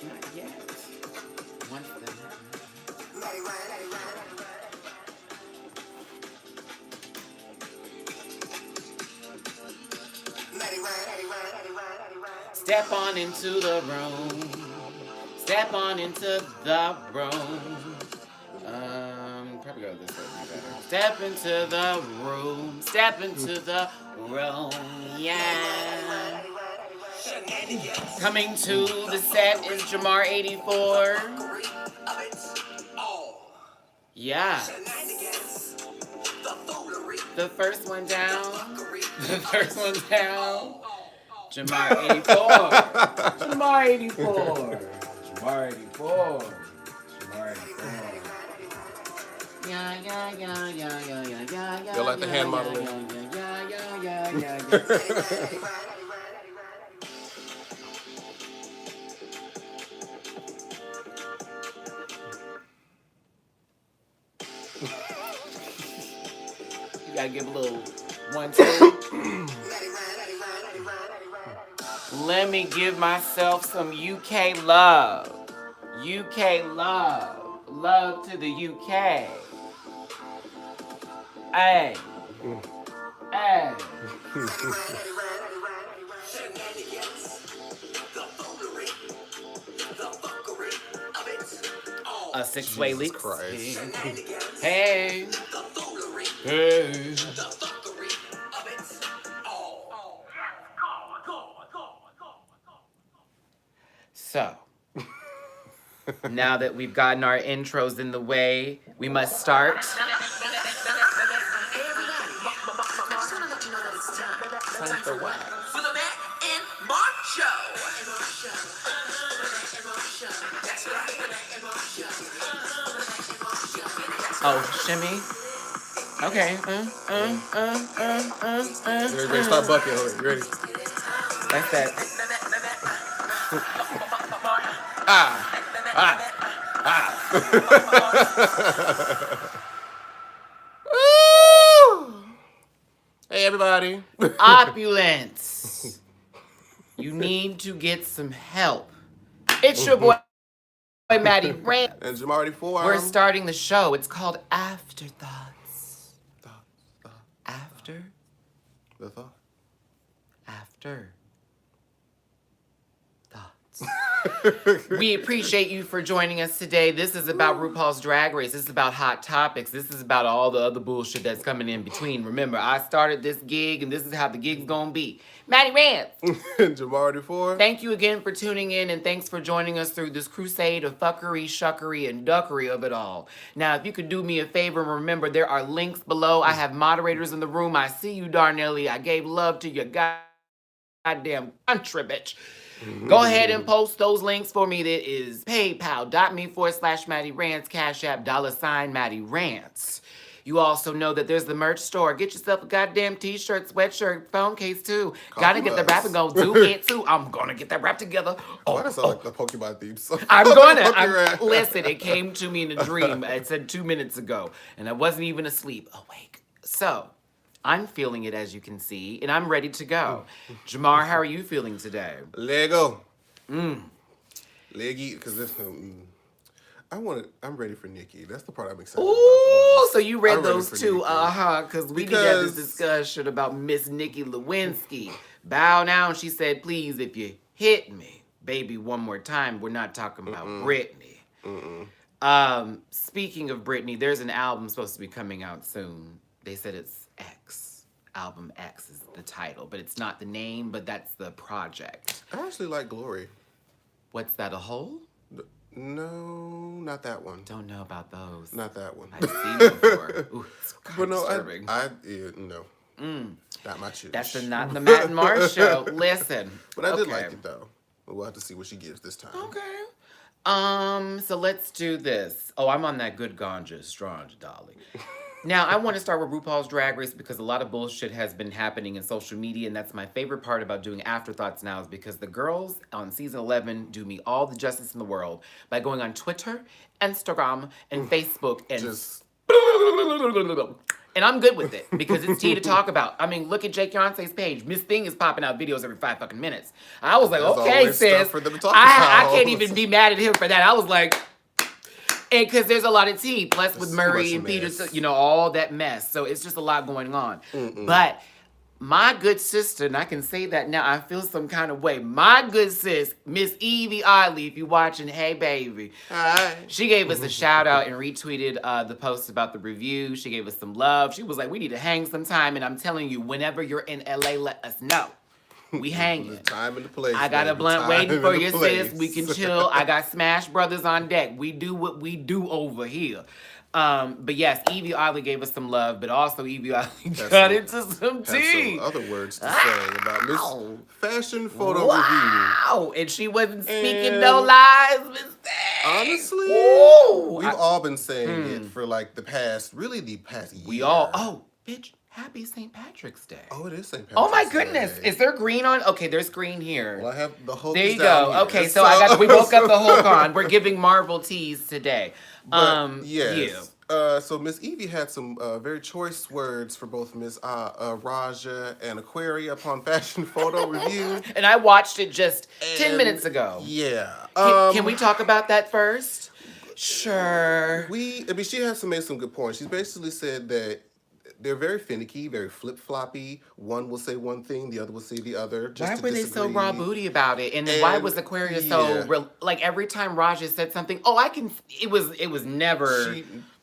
Not yet. Once the step on into the room. Step on into the room. Probably go this way better. Step into the room. Step into the room. Yeah. Coming to the set is Jamar84. Yeah. The first one down. The first one down. Jamar84. Jamar84. Jamar84. Jamar84. Yeah. You'll like the hand modeling. Yeah. You gotta give a little 1, 2. Let me give myself some UK love. UK love. Love to the UK. Hey. Hey. A 6-way leak. Hey. Hey. So, now that we've gotten our intros in the way, we must start. Time for what? For the Matt and Mark Show. Oh, shimmy. Okay. Everybody stop bucking. You ready? That's that. Hey, everybody. Opulence. You need to get some help. It's your boy, Matty Rants. And Jamar84. We're starting the show. It's called Afterthoughts. After. The thought. After. We appreciate you for joining us today. This is about RuPaul's Drag Race. This is about hot topics. This is about all the other bullshit that's coming in between. Remember, I started this gig, and this is how the gig's gonna be. Matty Rants. And Jamar84. Thank you again for tuning in, and thanks for joining us through this crusade of fuckery, shuckery, and duckery of it all. Now, if you could do me a favor, remember, there are links below. I have moderators in the room. I see you, Darnelly. I gave love to your goddamn country, bitch. Go ahead and post those links for me. That is paypal.me/Matty Rants, Cash App, $Matty Rants. You also know that there's the merch store. Get yourself a goddamn t-shirt, sweatshirt, phone case too. Gotta get the rap and go do it too. I'm gonna get that rap together. Why does that sound like the Pokemon theme song? Listen, it came to me in a dream. It said 2 minutes ago, and I wasn't even asleep. Awake. So, I'm feeling it, as you can see, and I'm ready to go. Jamar, how are you feeling today? Lego. Leggy, because this. I'm ready for Nicki. That's the part I'm excited about. Ooh, so you read those two, because we need to have this discussion about Miss Nicki Lewinsky. Bow down, she said, please, if you hit me, baby, one more time. We're not talking about Britney. Speaking of Britney, there's an album supposed to be coming out soon. They said it's X. Album X is the title, but it's not the name, but that's the project. I actually like Glory. What's that, a hole? No, not that one. Don't know about those. Not that one. I've seen it before. Ooh, it's kind of disturbing. No. Not my choice. That's not the Matt and Mars show. Listen. But I did like it, though. We'll have to see what she gives this time. Okay. So let's do this. Oh, I'm on that good ganja, strong, darling. Now, I want to start with RuPaul's Drag Race because a lot of bullshit has been happening in social media, and that's my favorite part about doing Afterthoughts now is because the girls on season 11 do me all the justice in the world by going on Twitter, Instagram, and Facebook and Just and I'm good with it because it's tea to talk about. I mean, look at Jake Yonce's page. Miss Thing is popping out videos every 5 fucking minutes. I was like, There's okay, always stuff sis. for them to talk I about. can't even be mad at him for that. I was like, and because there's a lot of tea, plus with There's so Murray much and mess. Peter, you know, all that mess. So it's just a lot going on. But my good sister, and I can say that now, I feel some kind of way. My good sis, Miss Evie Oddly, if you're watching, hey baby. Hi. She gave us a shout out and retweeted the post about the review. She gave us some love. She was like, we need to hang sometime. And I'm telling you, whenever you're in LA, let us know. We hanging. The time and the place. I got a baby. blunt Time waiting and for the you, place. sis. We can chill. I got Smash Brothers on deck. We do what we do over here. But yes, Evie Oddly gave us some love, but also Evie Oddly got into some Have tea. some other words to say about Miss Wow. Fashion Photo Review. Wow. And she wasn't speaking And no lies, Miss Thing. Honestly, Ooh. we've all been saying it for like the past year. We all, oh, bitch, happy St. Patrick's Day. Oh, it is St. Patrick's Oh my goodness. Day. Is there green on? Okay, there's green here. Well, I have the whole. There you go. Okay, so we woke up the whole con. We're giving Marvel teas today. Yes. So Miss Evie had some very choice words for both Miss Raja and Aquaria upon Fashion Photo Review. And I watched it just 10 And, minutes ago. Yeah. Can we talk about that first? Sure. She has made some good points. She's basically said that they're very finicky, very flip-floppy. One will say one thing, the other will say the other. Just Why to were they so disagree. raw booty about it? And then why And, was Aquaria yeah. so like every time Raja said something? Oh, it was never.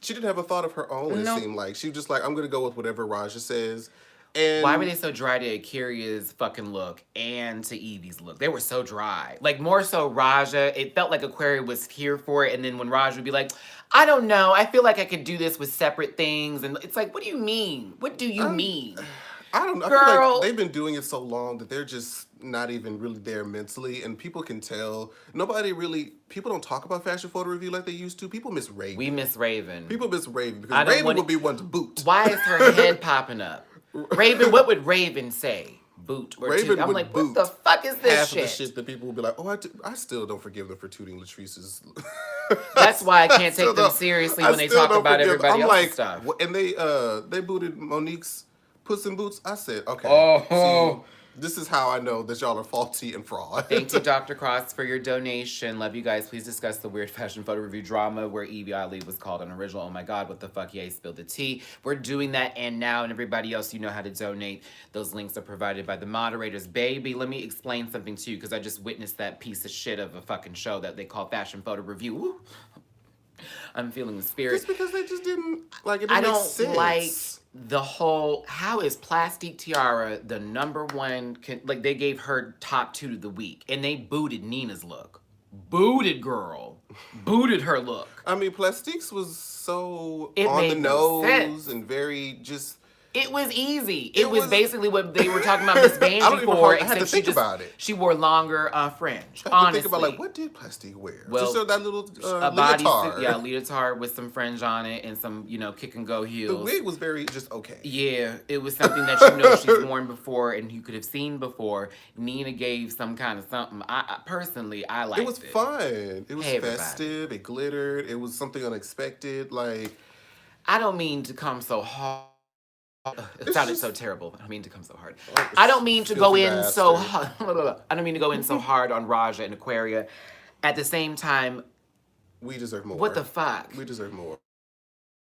She didn't have a thought of her own. No. It seemed like she was just like, I'm gonna go with whatever Raja says. And Why were they so dry to Akira's fucking look and to Evie's look? They were so dry. Like, more so Raja. It felt like Aquaria was here for it. And then when Raja would be like, I don't know. I feel like I could do this with separate things. And it's like, what do you mean? What do you mean? I don't know. I Girl. feel like they've been doing it so long that they're just not even really there mentally, and people can tell. People don't talk about Fashion Photo Review like they used to. People miss Raven. We miss Raven. People miss Raven I because don't Raven wanna- would be one to boot. Why is her head popping up? Raven, what would Raven say? Boot or Raven toot? I'm would like, boot what the fuck is this Half shit? of the shit that people will be like, oh, I still don't forgive them for tooting Latrice's. That's why I can't still take them don't- seriously I when they still talk don't about forgive them. everybody I'm else's like, stuff. And they booted Monique's Puss in Boots. I said, okay. Oh. See, this is how I know that y'all are faulty and fraud. Thank you, Dr. Cross, for your donation. Love you guys. Please discuss the weird fashion photo review drama where Evie Oddly was called an original. Oh my God, what the fuck? Yay, spilled the tea. We're doing that, and now, and everybody else, you know how to donate. Those links are provided by the moderators. Baby, let me explain something to you, because I just witnessed that piece of shit of a fucking show that they call Fashion Photo Review. Woo. I'm feeling the spirit. Just because they just didn't like it. I Didn't make don't sense. like the whole. How is Plastique Tiara the number one? Like they gave her top 2 of the week, and they booted Nina's look. Booted girl, booted her look. I mean, Plastiques was so It on the made no nose sense. and very just. It was easy. It was was- basically what they were talking about Miss Vanjie I don't even for, I had to except think about it. she wore longer fringe. I had to Honestly, think about like what did Plastique wear? Well, Just that little a leotard. bodysuit, yeah, leotard with some fringe on it and some, kick and go The heels. wig was very just okay. Yeah, it was something that you know she's worn before and you could have seen before. Nina gave some kind of something. I personally, I liked it. It was fun. It was Hey, everybody. festive. It glittered. It was something unexpected. Like I don't mean to come so hard. It It's sounded just- so terrible. I don't mean to come so hard. Oh, I don't mean to go filthy in so bastard. hard. I don't mean to go in so hard on Raja and Aquaria. At the same time, we deserve more. what the fuck? We deserve more.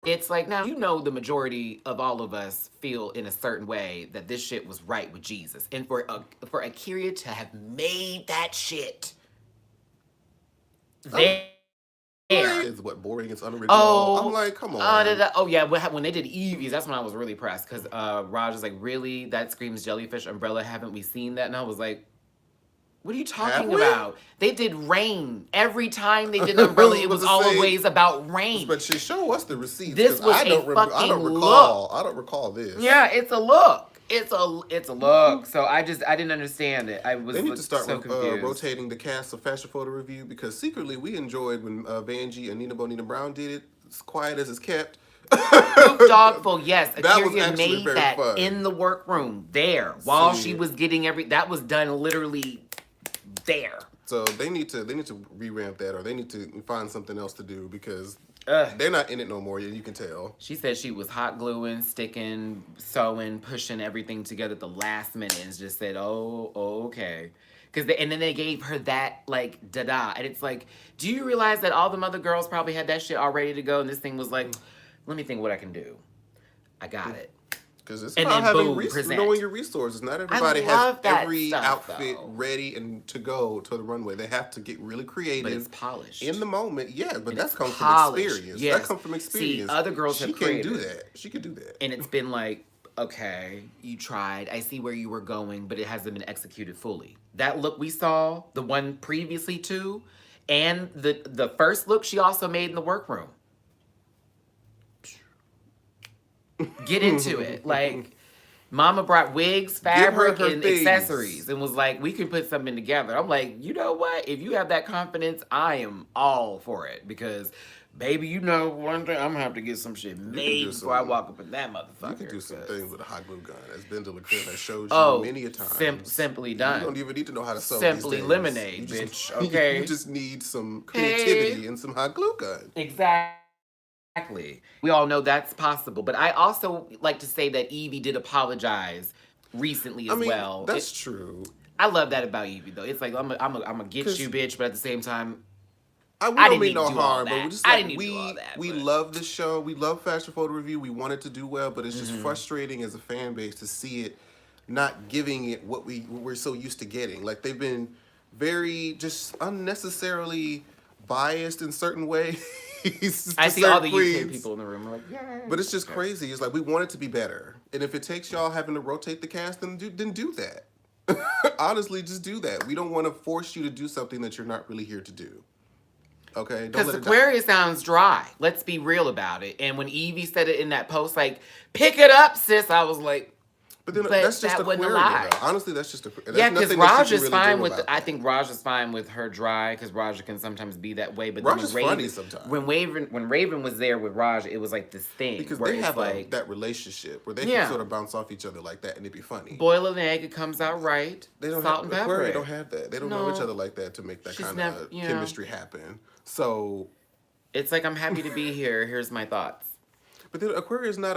It's like, now, the majority of all of us feel in a certain way that this shit was right with Jesus. And for Akira to have made that shit there. Is what boring? It's unoriginal. Oh, I'm like, come on. Oh yeah, when they did Evie's, that's when I was really pressed because Raj was like, really? That screams jellyfish umbrella. Haven't we seen that? And I was like, what are you talking Have we? about? They did rain every time they did the umbrella. It was I was gonna say, always about rain. But she show us the receipts. This 'cause was I don't a remember. I fucking don't look. recall. I don't recall this. Yeah, it's a look. It's a look. So I didn't understand it. I was They need to start so confused. rotating the cast of Fashion Photo Review because secretly we enjoyed when Vanjie and Nina Bonina Brown did it. It's quiet as it's kept. Snoop Doggful, yes. That was Akira actually made very that fun. in the workroom there while See. she was getting that was done literally there. So they need to revamp that, or they need to find something else to do because Ugh. they're not in it no more. You can tell. She said she was hot gluing, sticking, sewing, pushing everything together at the last minute, and just said, "Oh, okay." And then they gave her that like da-da, and it's like, do you realize that all the other girls probably had that shit all ready to go, and this thing was like, let me think what I can do. I got it. Because it's And about then having boom, present. knowing your resources. Not everybody love has that every stuff, outfit though. ready and to go to the runway. They have to get really creative. But it's polished. In the moment, yeah, but And that it's comes polished, from experience. yes. That comes from experience. See, other girls have She can do created. that. She could do that. And it's been like, okay, you tried. I see where you were going, but it hasn't been executed fully. That look we saw, the one previously to, and the first look she also made in the workroom. Get into it. Like, Mama brought wigs, fabric, her and things. accessories and was like, we could put something together. I'm like, you know what? If you have that confidence, I am all for it. Because, baby, you know, one thing, I'm going to have to get some shit made before I walk up in that motherfucker. You can do some things with a hot glue gun, as Ben DeLaCreme has showed you Oh, many a time. simply done. You don't even need to know how to sew Simply these days. lemonade, You just- bitch, okay? You just need some creativity Hey. and some hot glue gun. Exactly. We all know that's possible. But I also like to say that Evie did apologize recently as well. That's true. I love that about Evie, though. It's like, I'm gonna get 'Cause- you, bitch, but at the same time, We I don't didn't mean need no to do all harm, but that. we just I like, didn't need to do all that, we but- love the show. We love Fashion Photo Review. We want it to do well, but it's just Mm-hmm. frustrating as a fan base to see it not giving it what we're so used to getting. Like they've been very just unnecessarily biased in certain ways. I see all the UK people in the room. I'm like, yeah. But it's just crazy. It's like we want it to be better, and if it takes y'all having to rotate the cast, then do that. Honestly, just do that. We don't want to force you to do something that you're not really here to do. Okay? Don't Because let it die. Aquarius sounds dry. Let's be real about it. And when Evie said it in that post, like, pick it up, sis, I was like, But then but that's just that wasn't a Aquaria, lie. though. Honestly, that's just Aquaria. yeah, because Raj is fine with. It. I think Raj is fine with her dry because Raj can sometimes be that way. But Raj then is when funny Raven, sometimes. when Raven was there with Raj, it was like this thing Because where they it's have like that relationship where they Yeah. can sort of bounce off each other like that and it'd be funny. boil an egg, it comes out right. They don't Salt have and pepper. Aquaria it. don't have that. They don't know each No. other like that to make that She's kind never- of you know. chemistry happen. So, It's like, I'm happy to be here. Here's my thoughts. but then Aquaria is not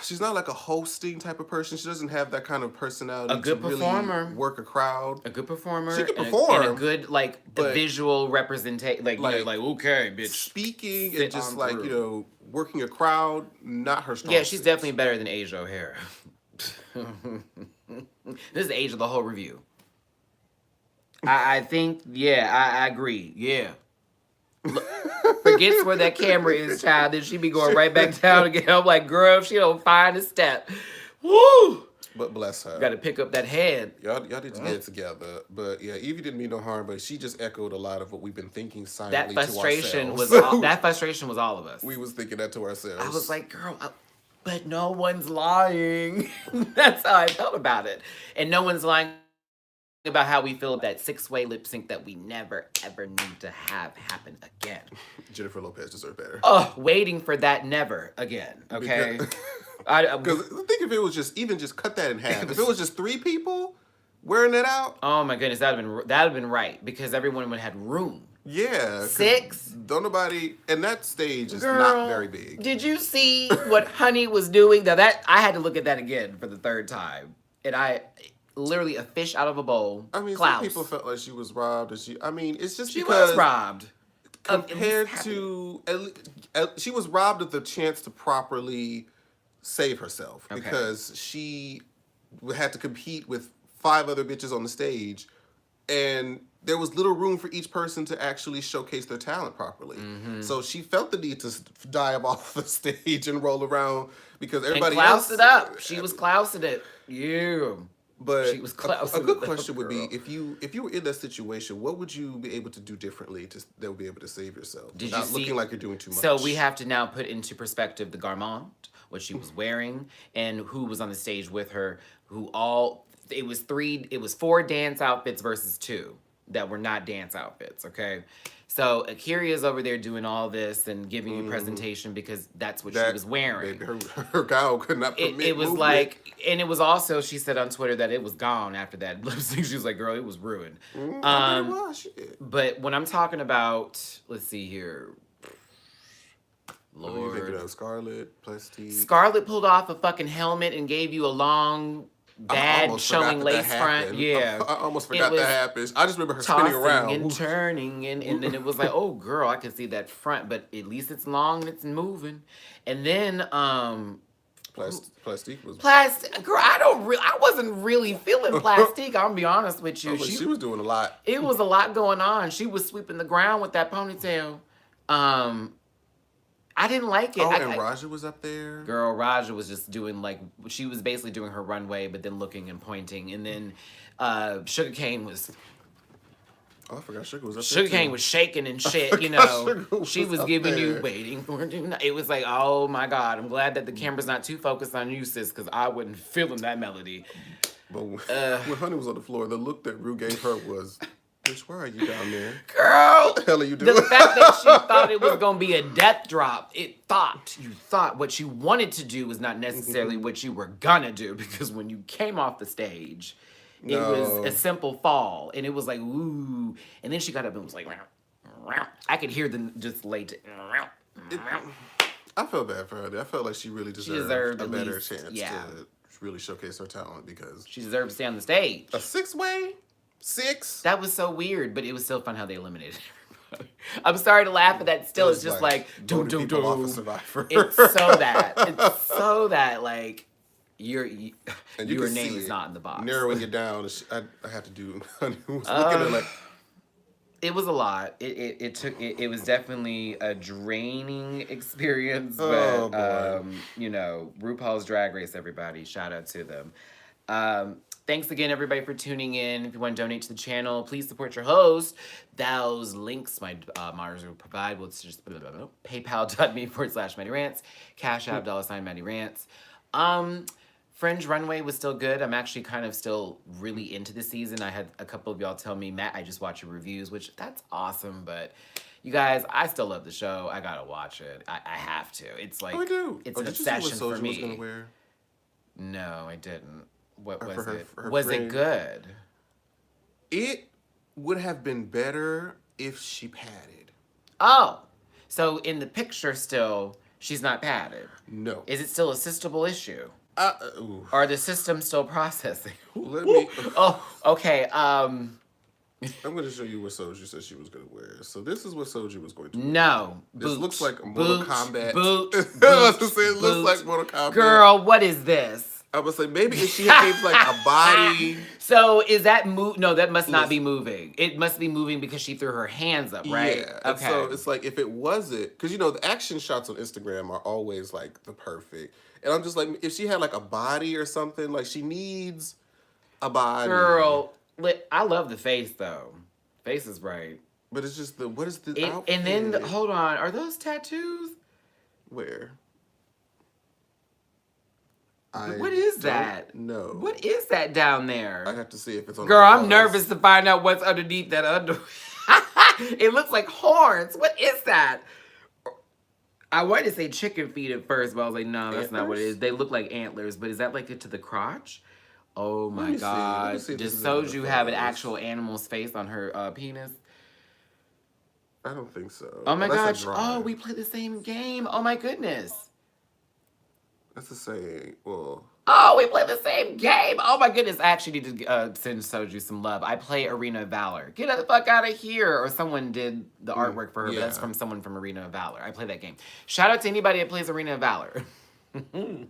she's not like a hosting type of person. She doesn't have that kind of personality A good to really performer. work a crowd. A good performer. She can and perform, and a good like but- visual representation. Like, okay, bitch. Speaking Sit and just on like, through. working a crowd, not her strong Yeah, she's suit. definitely better than Asia O'Hara. This is the age of the whole review. I think, yeah, I agree. Yeah. Look, forgets where that camera is, child. Then she be going right back down again. I'm like, girl, if she don't find a step. Woo! But bless her. Got to pick up that head. Y'all need to get it together. But yeah, Evie didn't mean no harm, but she just echoed a lot of what we've been thinking That silently frustration to was ourselves. that frustration was all of us. We was thinking that to ourselves. I was like, girl, but no one's lying. That's how I felt about it. And no one's lying about how we feel that 6-way lip sync that we never, ever need to have happen again. Jennifer Lopez deserved better. Oh, waiting for that never again, okay? Because think if it was just cut that in half. If it was just 3 people wearing that out, oh my goodness, that'd have been right because everyone would have had room. yeah. 'cause 6? Don't nobody, and that stage is Girl, not very big. Did you see what Honey was doing? Now that I had to look at that again for the 3rd time, and I literally a fish out of a bowl. I mean, Klaus. some people felt like she was robbed, and it's just She because was robbed. compared to she was robbed of the chance to properly save herself Okay. because she had to compete with 5 other bitches on the stage, and there was little room for each person to actually showcase their talent properly. Mm-hmm. So she felt the need to dive off the stage and roll around because And everybody Klaus else it up. She was Klausing it. Yeah. But She was a Klausing good it up, question would be girl. if you were in that situation, what would you be able to do differently that would be able to save yourself Did you without see- looking like you're doing too much? So we have to now put into perspective the garment, what she was wearing, and who was on the stage with her. It was 4 dance outfits versus 2. that were not dance outfits, okay? So Akira is over there doing all this and giving you presentation because that's what she was wearing. Her gown could not permit It was movement. like, and it was also, she said on Twitter that it was gone after that lip sync. She was like, girl, it was ruined. I bet it was, shit. But when I'm talking about, let's see here. What are you thinking of? Scarlet, Plastique? Scarlett pulled off a fucking helmet and gave you a long, bad showing lace front. Yeah. I almost forgot that happened. I just remember her tossing spinning around. and turning, and then it was like, oh, girl, I can see that front, but at least it's long and it's moving. And then, Plastique was... Girl, I wasn't really feeling Plastique, I'm gonna be honest with you. She was doing a lot. It was a lot going on. She was sweeping the ground with that ponytail. I didn't like it. Oh, and Raja was up there? Girl, Raja was just doing like, she was basically doing her runway, but then looking and pointing. And then Sugar Cane was... Oh, I forgot Sugar was up there Sugar Cane was shaking and shit, you know. She was giving you waiting for it. It was like, oh my God, I'm glad that the camera's not too focused on you, sis, because I wasn't feeling that melody. But when Honey was on the floor, the look that Rue gave her was... Bitch, why are you down there? Girl! What the hell are you doing? The fact that she thought it was going to be a death drop, you thought what you wanted to do was not necessarily what you were going to do, because when you came off the stage, it was a simple fall, and it was like, ooh. And then she got up and was like, I could hear them just late. I felt bad for her. I felt like she really deserved a better chance to really showcase her talent, because... She deserved to stay on the stage. A six-way? That was so weird, but it was still fun how they eliminated everybody. I'm sorry to laugh at that. Still, it's just like do off a Survivor. It's so that like your name is not in the box. Narrowing it down, I have to do. I was looking at like. It was a lot. It was definitely a draining experience, but you know, RuPaul's Drag Race, everybody, shout out to them. Thanks again, everybody, for tuning in. If you want to donate to the channel, please support your host. Those links my moderators will provide. Well, it's just paypal.me/Matty Rants, Cash App $Matty Rants. Fringe Runway was still good. I'm actually kind of still really into the season. I had a couple of y'all tell me, Matt, I just watch your reviews, which that's awesome. But you guys, I still love the show. I gotta watch it. I have to. It's like it's an obsession for me. Was gonna wear? No, I didn't. What was it? Was it good? It would have been better if she padded. Oh, so in the picture still, she's not padded. No. Is it still a systemable issue? Or the system still processing? Let me. Oh, okay. I'm going to show you what Soju said she was going to wear. So this is what Soju was going to wear. No. This looks like Mortal Kombat. It looks like Mortal Kombat. Girl, what is this? I would say maybe if she had like a body. So is that No, that must not be moving. It must be moving because she threw her hands up, right? Yeah. Okay. So it's like if it wasn't, because you know the action shots on Instagram are always like the perfect. And I'm just like, if she had like a body or something, like she needs a body. Girl, I love the face though. Face is right. But it's just what is the outfit? And then hold on, are those tattoos? Where? What is that? No. What is that down there? I have to see if it's on. Girl, I'm nervous to find out what's underneath that under. It looks like horns. What is that? I wanted to say chicken feet at first, but I was like, no, that's not what it is. They look like antlers, but is that like it to the crotch? Oh my God. Does Soju have an actual animal's face on her penis? I don't think so. Oh my gosh. Oh, we play the same game. Oh my goodness. That's the same. Well. Oh, we play the same game. Oh my goodness. I actually need to send Soju some love. I play Arena of Valor. Get the fuck out of here. Or someone did the artwork for her, but that's from someone from Arena of Valor. I play that game. Shout out to anybody that plays Arena of Valor. I play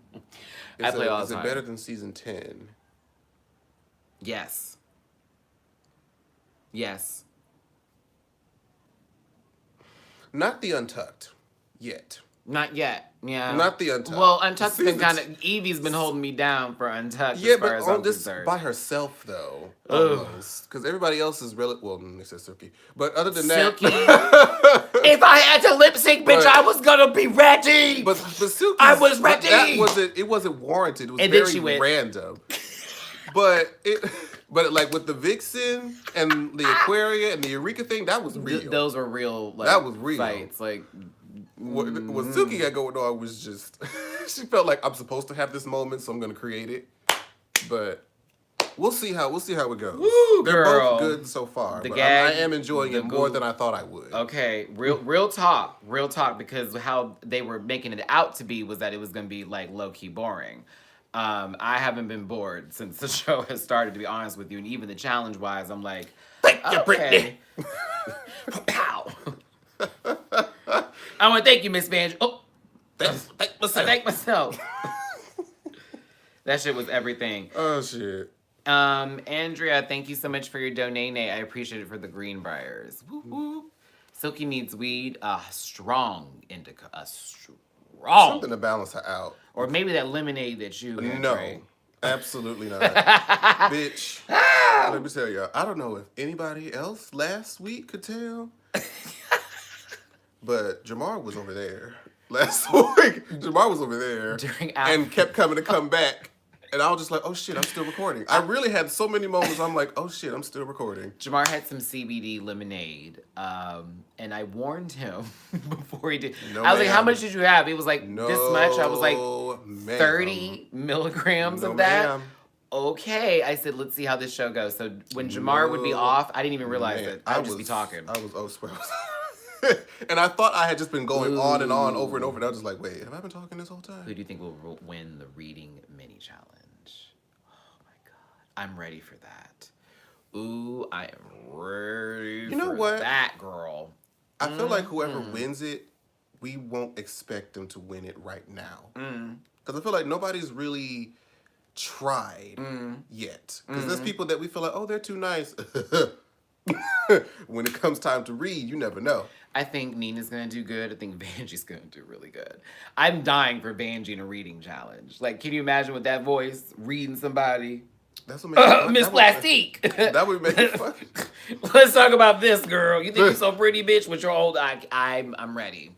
all the time. Is it better than season 10? Yes. Yes. Not the Untucked. Yet. Not yet. Yeah. Not the Untucked. Well, Untucked's been kind of... Evie's been holding me down for Untucked as far as I'm concerned. By herself, though. Almost. Because everybody else is really... Well, except Silky. But other than Silky. that... If I had to lip sync, bitch, I was going to be ready. But Silky... I was ready. It wasn't warranted. It was very random. But But like with the Vixen and the Aquaria and the Eureka thing, that was real. Those were real. Like, that was real. Fights. Like what Suki got going on was just she felt like I'm supposed to have this moment, so I'm gonna create it. But we'll see how it goes. Woo, They're girl. both good so far. The But gag, I am enjoying the it more move. than I thought I would. Okay, real talk, because how they were making it out to be was that it was gonna be like low key boring. I haven't been bored since the show has started, to be honest with you, and even the challenge wise, I'm like, Thank you, okay. Pow. I want to thank you, Miss Vange. Oh, Thank myself. I thank myself. That shit was everything. Oh shit. Andrea, thank you so much for your donate. I appreciate it for the Greenbriers. Woo woo. Silky needs weed. A strong indica. A strong. Something to balance her out. Or maybe that lemonade that you had No. drank. Absolutely not. Bitch. Let me tell you, I don't know if anybody else last week could tell. But Jamar was over there. Last week, Jamar was over there. And kept coming to come back. And I was just like, oh shit, I'm still recording. I really had so many moments I'm like, oh shit, I'm still recording. Jamar had some CBD lemonade. And I warned him before he did. No, I was like, how ma'am. much did you have? He was like, No, this much. I was like, ma'am. 30 milligrams No, of that. ma'am. Okay. I said, let's see how this show goes. So when Jamar would be off, I didn't even realize Man, it. I would just be talking. I was and I thought I had just been going on and on over and over. And I was just like, wait, have I been talking this whole time? Who do you think will win the reading mini challenge? Oh my God. I'm ready for that. Ooh, I am ready for what? that, girl. I feel like whoever wins it, we won't expect them to win it right now. Because I feel like nobody's really tried yet. Because there's people that we feel like, oh, they're too nice. When it comes time to read, you never know. I think Nina's gonna do good. I think Vanjie's gonna do really good. I'm dying for Vanjie in a reading challenge. Like, can you imagine with that voice reading somebody? That's what makes it fun. Miss Plastique. That would make it fun. Let's talk about this, girl. You think you're so pretty, bitch? With your old, I'm ready.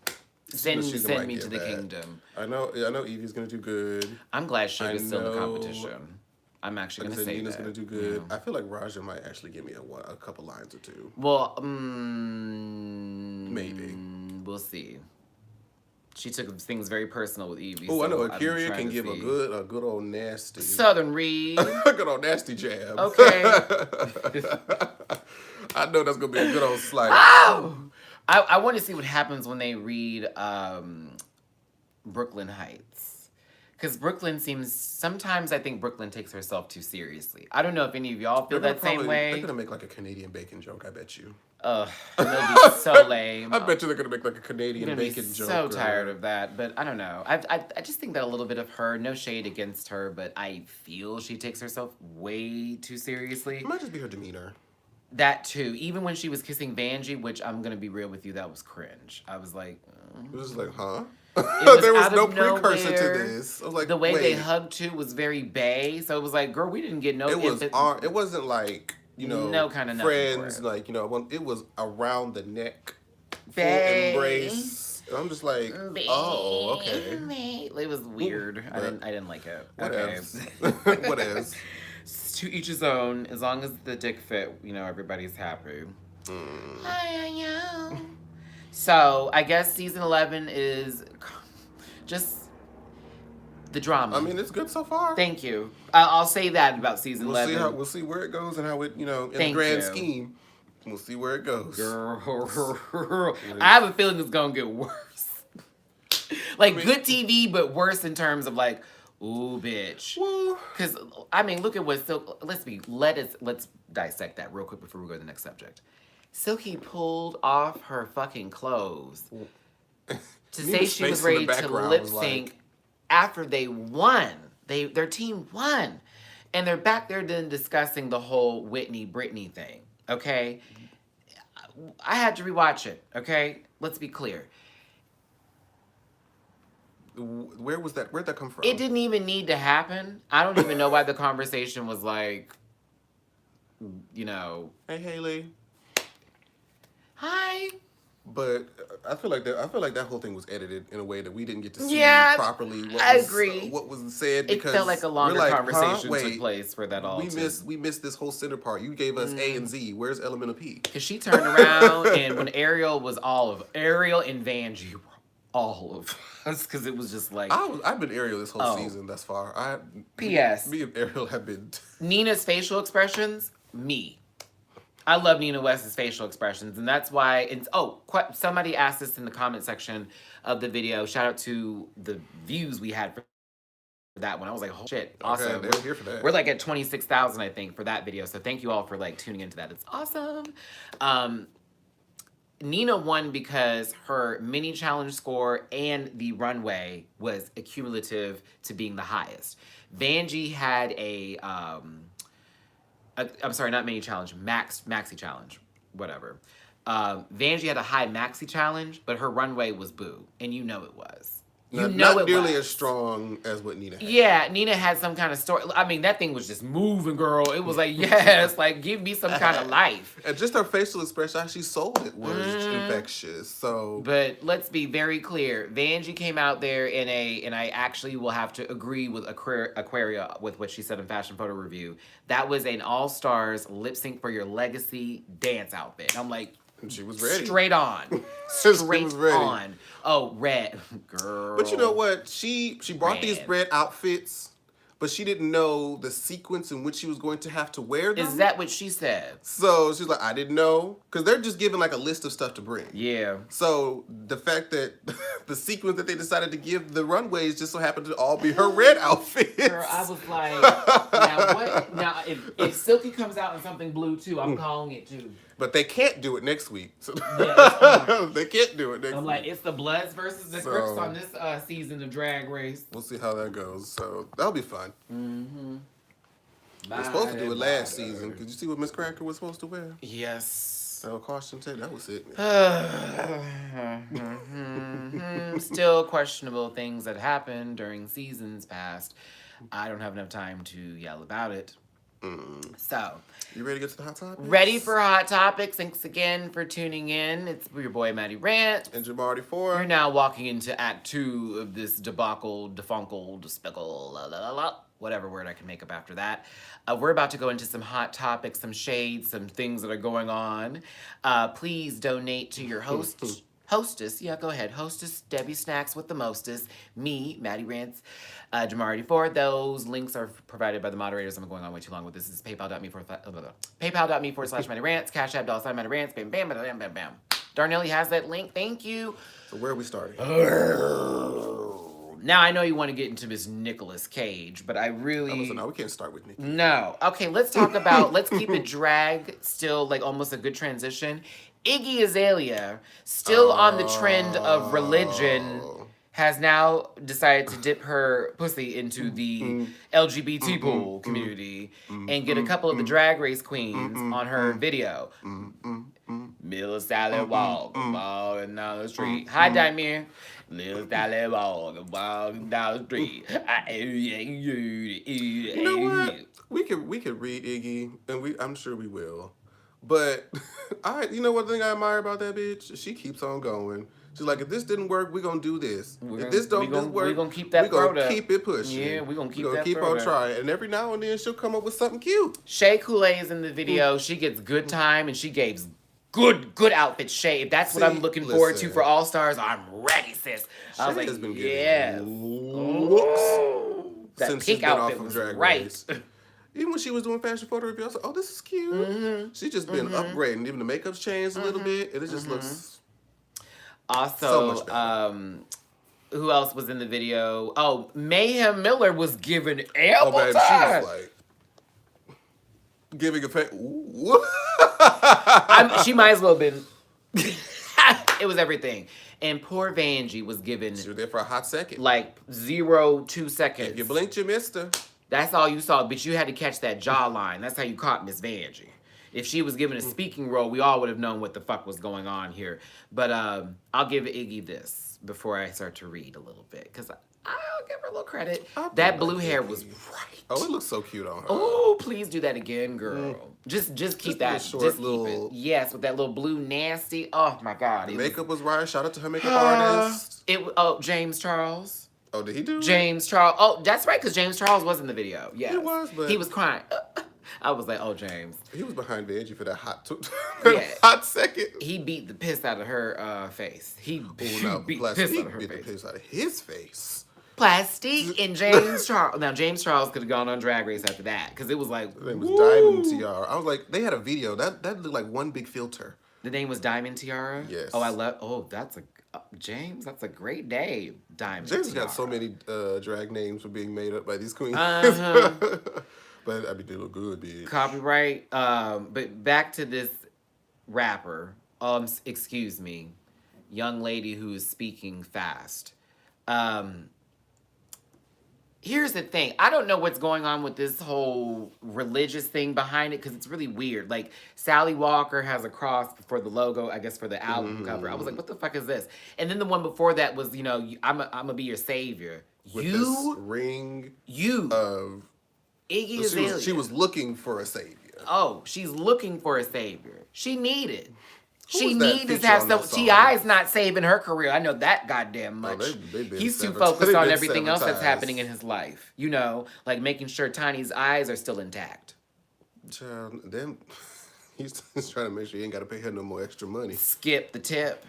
Send She's me might to get the that. kingdom. I know Evie's gonna do good. I'm glad Sugar's still in the know- competition. I'm actually Like I gonna said, say Nina's that. gonna do good. Yeah. I feel like Raja might actually give me a couple lines or two. Well, Maybe. We'll see. She took things very personal with Evie. Oh, I know. I'm Akira trying can to give see. a good old nasty. Southern Reed. A good old nasty jab. Okay. I know that's gonna be a good old slice. Oh! I want to see what happens when they read Brooklyn Heights. Because Brooklyn sometimes I think Brooklyn takes herself too seriously. I don't know if any of y'all feel that same way. They're gonna make like a Canadian bacon joke, I bet you. Ugh, they'll be so lame. I bet you they're gonna make like a Canadian I'm gonna be bacon joke. so tired of that, but I don't know. I just think that a little bit of her, no shade against her, but I feel she takes herself way too seriously. It might just be her demeanor. That too. Even when she was kissing Vanjie, which I'm gonna be real with you, that was cringe. I was like, It was like, huh? was There was out no of precursor nowhere. to this. I was like, the way they wait. hugged too was very bae. So it was like, girl, we didn't get no. It was it wasn't like, you know, No kind of nothing friends, for it. like, you know, it was around the neck, full Bae. embrace. And I'm just like, oh, okay. It was weird. I didn't like it. What Okay. else? What else? To each his own. As long as the dick fit, everybody's happy. So I guess season 11 is just the drama. I mean, it's good so far. Thank you. I'll say that about season 11. We'll see where it goes and how it, in Thank the grand you. scheme, we'll see where it goes. Girl, I have a feeling it's gonna get worse. Good TV, but worse in terms of like, ooh, bitch. Well, Because look at what Silk. Let's dissect that real quick before we go to the next subject. Silky pulled off her fucking clothes to say Nina's she was face in the ready to background lip was sync like- after they won. Their team won, and they're back there then discussing the whole Whitney Britney thing. Okay, I had to rewatch it. Okay, let's be clear. where'd that come from? It didn't even need to happen. I don't even know why the conversation was like, Hey, Haley. hi. But I feel like that whole thing was edited in a way that we didn't get to see Yeah, properly I agree. what was said, It because felt like a we're longer like, conversation took wait, place for that all we missed this whole center part. You gave us A and Z. Where's element of P? Because she turned around and when Ariel was Ariel and Vanjie were all of us, because it was just like, I've been Ariel this whole Oh. season thus far. P.S. Me and Ariel have been. Nina's facial expressions, me. I love Nina West's facial expressions, and that's why it's somebody asked this in the comment section of the video. Shout out to the views we had for that one. I was like, oh shit, awesome. Okay, they were here for that. We're like at 26,000, I think, for that video. So thank you all for like tuning into that. It's awesome. Nina won because her mini challenge score and the runway was accumulative to being the highest. Vanjie had I'm sorry, not mini challenge, maxi challenge, whatever. Vanjie had a high maxi challenge, but her runway was boo, and you know it was. Not nearly as strong as what Nina had. Yeah, Nina had some kind of story. I mean, that thing was just moving, girl. It was like, yes, like give me some kind of life. And just her facial expression, how she sold it was infectious. So, but let's be very clear. Vanjie came out there and I actually will have to agree with Aquaria with what she said in Fashion Photo Review. That was an All Stars Lip Sync for Your Legacy dance outfit. And I'm like, and she was ready. Straight on. She Straight was ready. on. Oh, red. Girl. But you know what? She brought these Red. red outfits, but she didn't know the sequence in which she was going to have to wear them. Is that what she said? So she's like, I didn't know. Because they're just giving like a list of stuff to bring. Yeah. So the fact that the sequence that they decided to give the runways just so happened to all be her red outfits. Girl, I was like, now what? Now, if Silky comes out in something blue too, I'm calling it too. But they can't do it next week. So Yeah, they can't do it next I'm week. like, it's the Bloods versus the Crips on this season of Drag Race. We'll see how that goes. So that'll be fun. Mm-hmm. We were supposed to do it last season. Could you see what Miss Cracker was supposed to wear? Yes. Oh, caution tape. That was it. Still questionable things that happened during seasons past. I don't have enough time to yell about it. So, you ready to get to the hot topics? Ready for hot topics. Thanks again for tuning in. It's your boy Matty Rants. And Jamar84. We're now walking into Act 2 of this debacle, defunkle, despickle, whatever word I can make up after that. We're about to go into some hot topics, some shades, some things that are going on. Please donate to your hostess. Yeah, go ahead. Hostess, Debbie Snacks with the mostest. Me, Matty Rants, Jamar84. Those links are provided by the moderators. I'm going on way too long with this. This is paypal.me/Matty Rants, Cash App, $Matty Rants, bam, bam, bam, bam, bam. Darnelly has that link. Thank you. So where are we starting? Now, I know you want to get into Miss Nicolas Cage, but I really... No, we can't start with Nicki. No. Okay, let's talk about... let's keep it drag, still like almost a good transition. Iggy Azalea, still on the trend of religion, has now decided to dip her pussy into the LGBT pool community and get a couple of the Drag Race queens on her video. Little Sally walking down the street. Hi, Daimir. Little Sally walking down the street. You know what? We could read Iggy, and I'm sure we will. But you know what thing I admire about that bitch? She keeps on going. She's like, if this didn't work, we're gonna do this. If this don't work, we're gonna keep that we're throat gonna up. keep it pushing. Yeah, we're gonna keep keep throat on up. trying. And every now and then she'll come up with something cute. Shea Coulee is in the video. She gets good time and she gave good outfits. Shay, if that's what I'm looking forward to for All Stars, I'm ready, sis. I was like, has been yeah. looks That since pink she's been off outfit of was Drag right. Race. Even when she was doing fashion photo review, I was like, oh, this is cute. She's just been upgrading. Even the makeup's changed a little bit, and it just looks Also, so much better. who else was in the video? Oh, Mayhem Miller was given ample baby, time. she was like giving a face. She might as well have been. It was everything. And poor Vanjie was given She was there for a hot second. like 0.2 seconds. If you blinked, you missed her. That's all you saw, but you had to catch that jawline. That's how you caught Miss Vanjie. If she was given a speaking role, we all would have known what the fuck was going on here. But I'll give Iggy this before I start to read a little bit, because I'll give her a little credit. I That do blue like hair Iggy. was right. Oh, it looks so cute on her. Oh, please do that again, girl. Just keep a that. little short, Just little- keep it. Yes, with that little blue nasty. Oh my God. The it makeup was right. Shout out to her makeup was, artist. James Charles. Oh, did he do it? James Charles. Oh, that's right, because James Charles was in the video. Yeah, He was, but- he was crying. I was like, oh, James. He was behind Veggie for that hot, Yeah. hot second. He beat the piss out of her face. He Oh, no, beat the Plastic piss out of her beat the face. piss out of his face. Plastic and James Charles. Now, James Charles could have gone on Drag Race after that, because it was like, His name was woo. Diamond Tiara. I was like, they had a video. That looked like one big filter. The name was Diamond Tiara? Yes. Oh, I love, that's a, James, that's a great name. Diamond James Tiara. got so many drag names for being made up by these queens. Uh-huh. But I mean, they look good, bitch. Copyright. But back to this rapper. Excuse me, young lady who is speaking fast. Here's the thing. I don't know what's going on with this whole religious thing behind it, because it's really weird. Like, Sally Walker has a cross for the logo, I guess, for the album cover. I was like, what the fuck is this? And then the one before that was, I'm gonna be your savior. With this ring of Iggy she Azalea. she was looking for a savior. Oh, she's looking for a savior. She needed. She was that needed to feature have on some. that song? T.I.'s not saving her career. I know that goddamn much. they been He's too severed- focused they on been everything else that's severed happening ties. in his life. Like making sure Tiny's eyes are still intact. Child, them, he's trying to make sure he ain't got to pay her no more extra money. Skip the tip.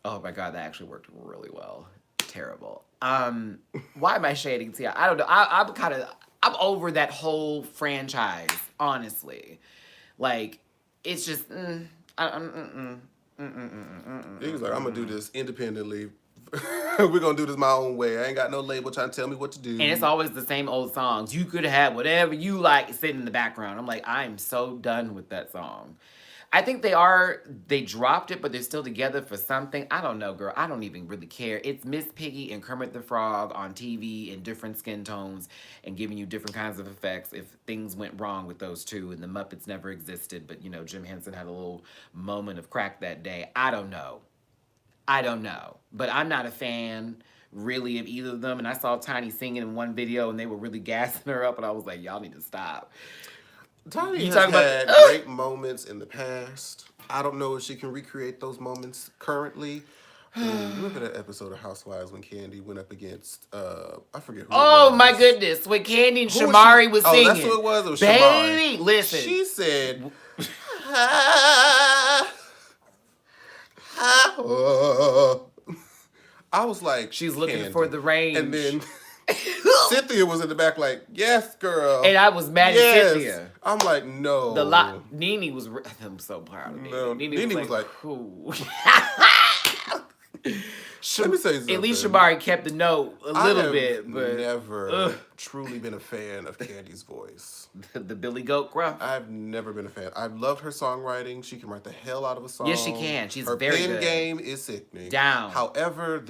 Oh my God, that actually worked really well. Terrible. Why am I shading T.I.? I don't know. I'm over that whole franchise, honestly. Like, it's just, He was like, I'm gonna do this independently. We're gonna do this my own way. I ain't got no label trying to tell me what to do. And it's always the same old songs. You could have whatever you like sitting in the background. I'm like, I'm so done with that song. I think they dropped it, but they're still together for something. I don't know, girl. I don't even really care. It's Miss Piggy and Kermit the Frog on TV in different skin tones and giving you different kinds of effects if things went wrong with those two. And the Muppets never existed, but Jim Henson had a little moment of crack that day. I don't know. But I'm not a fan really of either of them. And I saw Tiny singing in one video and they were really gassing her up and I was like, y'all need to stop. Tiny You has talking about- had great moments in the past. I don't know if she can recreate those moments currently. Remember that episode of Housewives when Candy went up against I forget who. Oh it was. my goodness, when Candy and Who Shamari was she? singing. Oh, that's who it was. It was Baby, Shamari. listen. She said, I was like, She's looking Candy. for the range. And then Cynthia was in the back like, yes, girl. And I was mad yes. at Cynthia. I'm like, no. Nene was, I'm so proud of Nene. No, Nene was like, Let Let me say something. At least Shamari kept the note a little bit, but never truly been a fan of Candy's voice. the Billy Goat gruff. I've never been a fan. I've loved her songwriting. She can write the hell out of a song. Yes, she can. She's her very pen good. game is sickening. Down. However,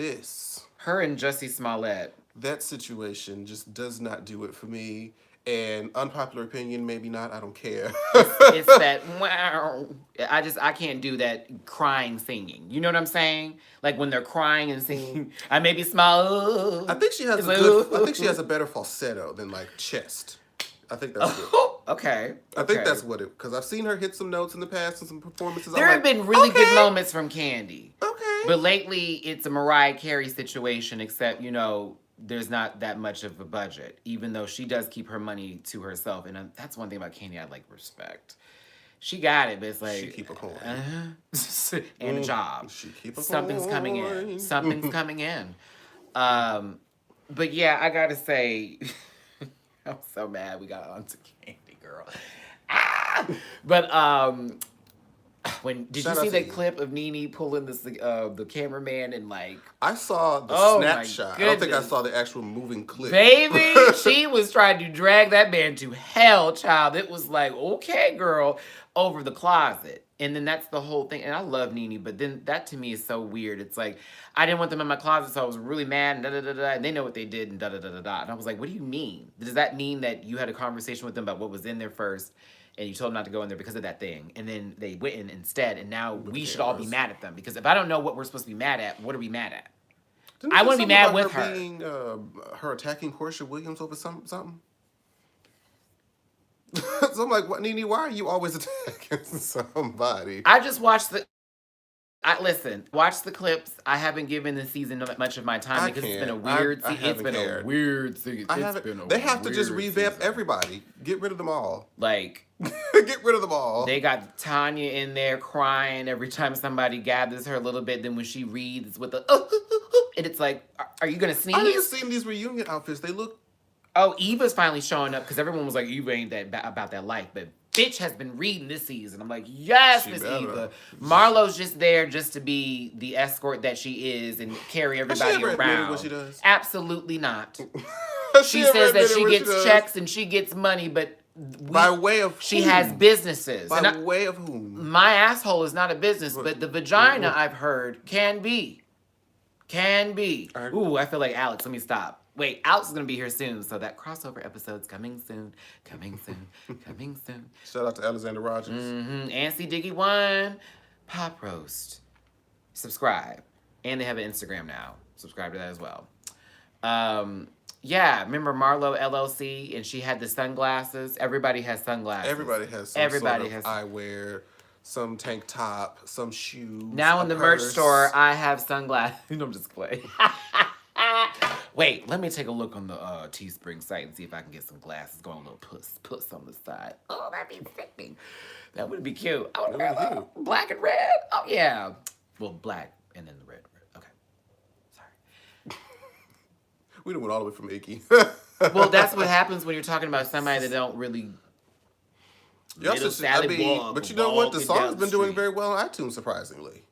Her and Jussie Smollett. that situation just does not do it for me. And unpopular opinion, maybe not. I don't care. It's that wow. I can't do that crying singing. You know what I'm saying? Like when they're crying and singing, I maybe smile. I think she has It's a like, good. I think she has a better falsetto than like chest. I think that's good. Okay. I think okay. that's what it. Because I've seen her hit some notes in the past and some performances. There I'm have like, been really good okay, moments from Candy. Okay. But lately, it's a Mariah Carey situation, except, there's not that much of a budget, even though she does keep her money to herself. And that's one thing about Candy I like respect. She got it, but it's like... She keep a coin. And a job. She keep a Something's coin. coming in. Something's coming in. But yeah, I gotta say... I'm so mad we got onto Candy, girl. But did Shout you out see to that you. clip of Nene pulling the cameraman and like, I saw the Oh, my snapshot. I don't think I goodness. saw the actual moving clip. baby, she was trying to drag that man to hell, child. It was like, okay, girl, over the closet. And then that's the whole thing. And I love Nene, but then that to me is so weird. It's like, I didn't want them in my closet, so I was really mad and da-da-da-da. And they know what they did and da-da-da-da-da. And I was like, what do you mean? Does that mean that you had a conversation with them about what was in there first and you told them not to go in there because of that thing? And then they went in instead, and now we should all be cameras. mad at them. Because if I don't know what we're supposed to be mad at, what are we mad at? Didn't I you want say to be something mad about with her. Being, her attacking Portia Williams over something? So I'm like, what, Nene? Why are you always attacking somebody? I just watched the. Listen, watch the clips. I haven't given the season much of my time I because it's been a can't. weird. I It's haven't been cared. a weird season. I It's haven't. been a They have to just weird revamp season. everybody. Get rid of them all. Like Get rid of them all. they got Tanya in there crying every time somebody gathers her a little bit. Then when she reads with the and it's like, are you gonna sneeze? I didn't see these reunion outfits. They look. Oh, Eva's finally showing up because everyone was like, Eva ain't that about that life, but bitch has been reading this season. I'm like, yes, She Miss better. Eva. Marlo's just there just to be the escort that she is and carry everybody ever admitted around. what she does? Absolutely not. She ever says that admitted she what gets does? checks and she gets money, but By way of she whom? has businesses. By And way of whom? my asshole is not a business, but the vagina I've heard can be. Can be. Ooh, I feel like Alex. Let me stop. Wait, Alex is gonna be here soon, so that crossover episode's coming soon. Coming soon. Coming soon. Shout out to Alexander Rogers. Ancy Diggy One, Pop Roast. Subscribe, and they have an Instagram now. Subscribe to that as well. Yeah, remember Marlo LLC, and she had the sunglasses. Everybody has sunglasses. Everybody has some Everybody sort of eyewear, some tank top, some shoes. Now in the merch purse. store, I have sunglasses. I'm just playing. Wait, let me take a look on the Teespring site and see if I can get some glasses. Go on a little puss on the side. Oh, that'd be sickening. That would be cute. I would wear That would be black and red. Oh yeah. Well, black and then the red. Okay. Sorry. We done went all the way from Iggy. Well, that's what happens when you're talking about somebody that don't really. Y'all Little should- I Sally mean, walk, but you know what? The walking song's down been the doing street. very well on iTunes, surprisingly.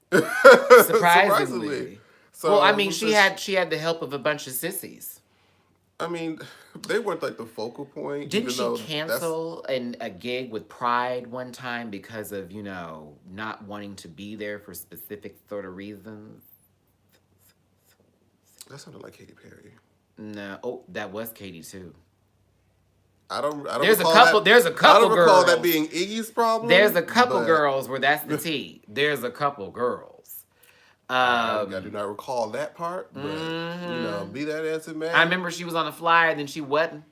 Surprisingly. So, Well, I mean, she just- had the help of a bunch of sissies. I mean, they weren't like the focal point. Didn't even she though that's- cancel a gig with Pride one time because of, not wanting to be there for specific sort of reasons? That sounded like Katy Perry. No. Oh, that was Katie too. I don't. There's a recall couple. That, There's a couple I don't recall girls. that being Iggy's problem. There's a couple but girls where that's the T. There's a couple girls. I do not recall that part, but be that as it may. I remember she was on a flyer, then she wasn't.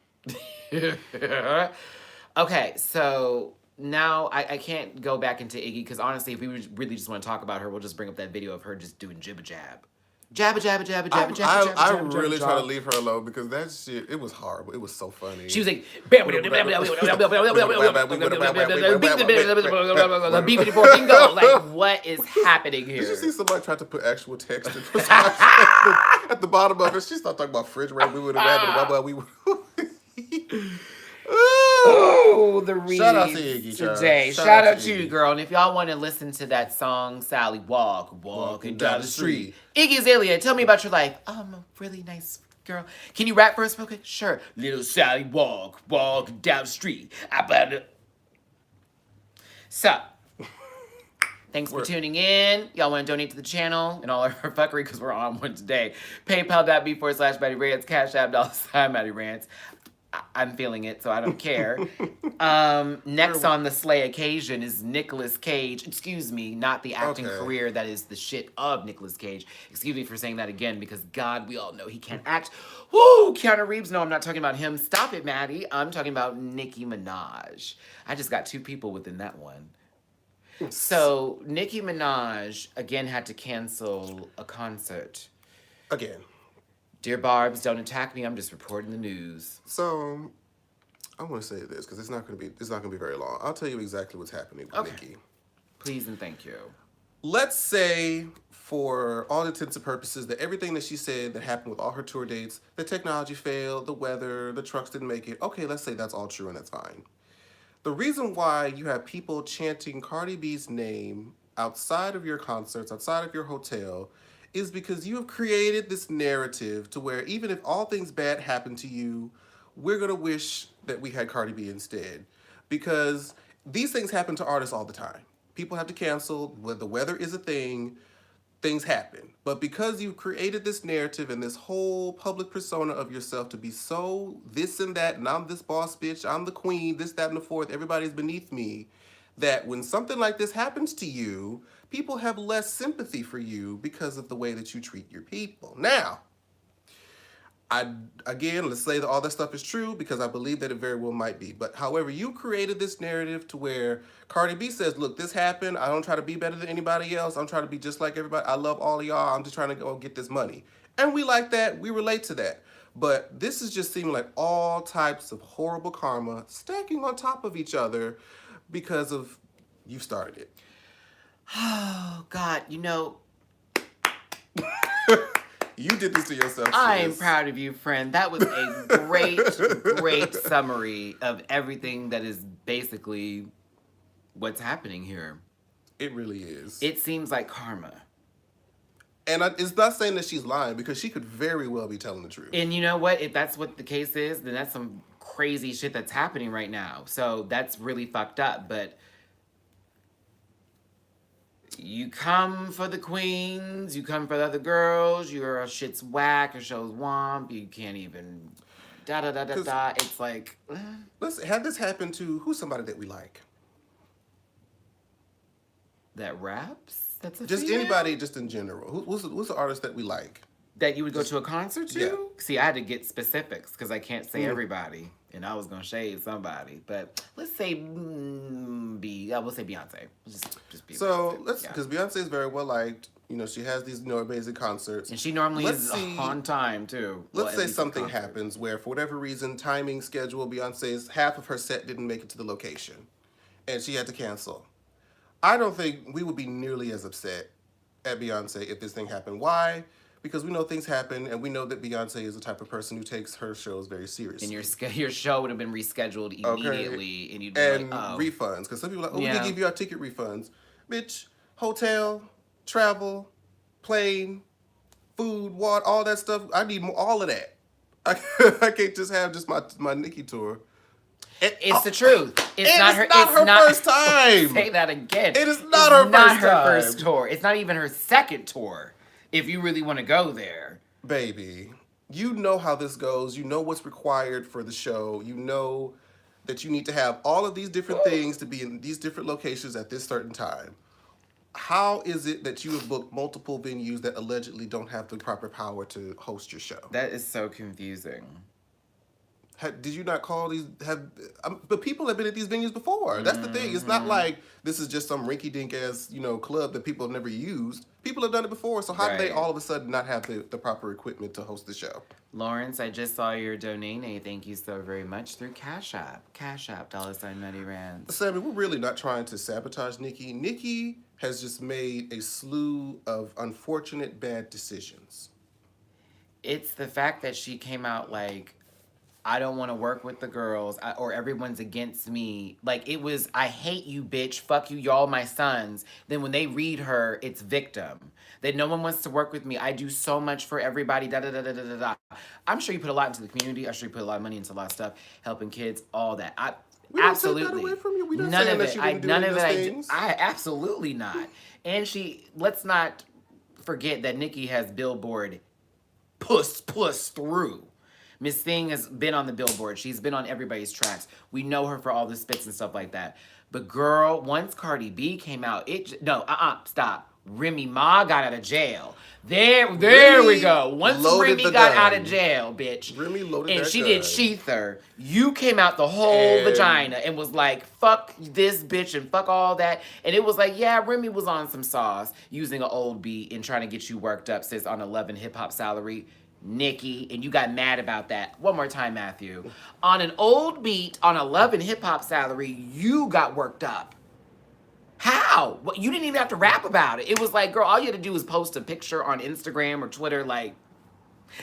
Okay, so now I can't go back into Iggy because honestly, if we really just want to talk about her, we'll just bring up that video of her just doing jibba jab. Jabba jabba jabba jabba jabba I jabba really jabba, try to jabba. leave her alone because that shit, it was horrible. It was so funny. She was like, B54 bingo. Like, what is happening here? Did you see somebody try to put actual text in at the bottom of it? She started talking about refrigerator. We would have rabbit. We would. Oh, the reads Shout out to Iggy, child. today. Shout Shout out out to to you, Iggy. girl. And if y'all want to listen to that song, Sally, walking Walking down the street. Iggy Azalea, tell me about your life. Oh, I'm a really nice girl. Can you rap for us real quick? Sure. Little Sally, walking down the street. So, thanks for tuning in. Y'all want to donate to the channel and all our fuckery because we're on one today. PayPal.me/Matty Rants, Cash App $Matty Rants. I'm feeling it, so I don't care. Next on the Slay occasion is Nicolas Cage. Excuse me, not the acting career that is the shit of Nicolas Cage. Excuse me for saying that again, because God, we all know he can't act. Woo! Keanu Reeves, no, I'm not talking about him. Stop it, Maddie. I'm talking about Nicki Minaj. I just got two people within that one. So, Nicki Minaj, again, had to cancel a concert. Again. Dear Barbs, don't attack me. I'm just reporting the news. So, I want to say this because it's not going to be very long. I'll tell you exactly what's happening with Nicki. Please and thank you. Let's say, for all intents and purposes, that everything that she said that happened with all her tour dates, the technology failed, the weather, the trucks didn't make it. Okay, let's say that's all true and that's fine. The reason why you have people chanting Cardi B's name outside of your concerts, outside of your hotel, is because you have created this narrative to where even if all things bad happen to you, we're going to wish that we had Cardi B instead. Because these things happen to artists all the time. People have to cancel. When the weather is a thing, things happen. But because you've created this narrative and this whole public persona of yourself to be so this and that, and I'm this boss bitch, I'm the queen, this, that, and the fourth, everybody's beneath me, that when something like this happens to you, people have less sympathy for you because of the way that you treat your people. Now, Let's say that all that stuff is true because I believe that it very well might be. But however, you created this narrative to where Cardi B says, "Look, this happened. I don't try to be better than anybody else. I'm trying to be just like everybody. I love all of y'all. I'm just trying to go get this money." And we like that. We relate to that. But this is just seeming like all types of horrible karma stacking on top of each other because of you started it. Oh, God, You did this to yourself. I am sis. proud of you, friend. That was a great, great summary of everything that is basically what's happening here. It really is. It seems like karma. And it's not saying that she's lying because she could very well be telling the truth. And you know what? If that's what the case is, then that's some crazy shit that's happening right now. So that's really fucked up. But you come for the queens, you come for the other girls, your shit's whack, your show's womp, you can't even da-da-da-da-da. It's like... Let's have this happen to who's somebody that we like. That raps? That's a Just female? anybody, just in general. Who's the artist that we like? That you would go to a concert to? Yeah. See, I had to get specifics because I can't say everybody. And I was going to shade somebody. But let's say I will say Beyonce. Just be So, Beyonce. because Beyonce is very well liked. She has these amazing concerts. And she normally is on time, too. Let's say something happens where, for whatever reason, timing, schedule, Beyonce's half of her set didn't make it to the location. And she had to cancel. I don't think we would be nearly as upset at Beyonce if this thing happened. Why? Because we know things happen, and we know that Beyonce is the type of person who takes her shows very seriously. And your show would have been rescheduled immediately, and you'd be and like, oh. refunds, because some people are like, we can give you our ticket refunds. Bitch, hotel, travel, plane, food, water, all that stuff. I need all of that. I can't just have just my Nicki tour. It's the truth. It's not her first time. Say that again. It is not her first tour. It's not even her second tour. If you really want to go there. Baby, you know how this goes. You know what's required for the show. You know that you need to have all of these different things to be in these different locations at this certain time. How is it that you have booked multiple venues that allegedly don't have the proper power to host your show? That is so confusing. Did you not call these? But people have been at these venues before. That's the thing. It's not like this is just some rinky-dink ass club that people have never used. People have done it before. So how do they all of a sudden not have the proper equipment to host the show? Lawrence, I just saw your donate. Thank you so very much through Cash App. Cash App, $ Matty Rants. Sammy, we're really not trying to sabotage Nicki. Nicki has just made a slew of unfortunate bad decisions. It's the fact that she came out like, I don't want to work with the girls, or everyone's against me. Like, it was, I hate you, bitch. Fuck you, y'all my sons. Then when they read her, it's victim. That no one wants to work with me. I do so much for everybody, da-da-da-da-da-da. I'm sure you put a lot into the community. I'm sure you put a lot of money into a lot of stuff, helping kids, all that. We absolutely. Don't take that away from you. We don't none say of that it. she didn't do None any of of it. those things. I absolutely not. And let's not forget that Nicki has Billboard puss through. Miss Thing has been on the Billboard. She's been on everybody's tracks. We know her for all the spits and stuff like that. But girl, once Cardi B came out, stop. Remy Ma got out of jail. There we go. Once Remy got out of jail, bitch. Remy loaded and that she gun. did Sheether. You came out the whole vagina and was like, fuck this bitch and fuck all that. And it was like, yeah, Remy was on some sauce using an old beat and trying to get you worked up, sis, on 11 hip-hop salary. Nicki, and you got mad about that. One more time, Matthew. On an old beat, on 11 hip-hop salary, you got worked up. How? Well, you didn't even have to rap about it. It was like, girl, all you had to do was post a picture on Instagram or Twitter, like,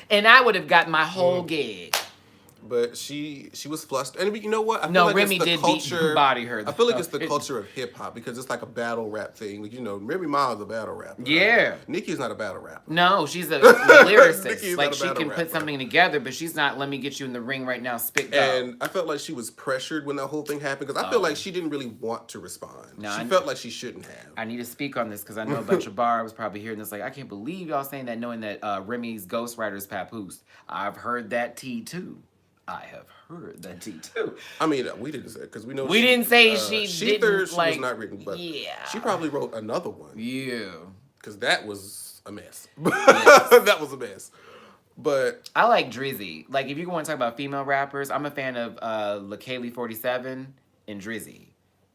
and I would have got my whole gig. But she was flustered. And you know what? I feel No, like Remy it's the did culture, body her. I feel like it's the culture of hip-hop because it's like a battle rap thing. Like, Remy Ma is a battle rapper. Yeah. Nicki's not a battle rapper. No, she's a lyricist. Nicki's Like, not a she battle can rapper. put something together, but she's not, let me get you in the ring right now, spit go. And I felt like she was pressured when that whole thing happened because I feel like she didn't really want to respond. No, she felt like she shouldn't have. I need to speak on this because I know a bunch of bar was probably hearing this. Like, I can't believe y'all saying that, knowing that Remy's ghostwriter's papoose. I've heard that tea too. I have heard that tea too. I mean, we didn't say because we know we didn't say she didn't was not written, but she probably wrote another one. Yeah, because that was a mess. That was a mess. But I like Drizzy. Like, if you want to talk about female rappers, I'm a fan of LaKaylee47 and Drizzy.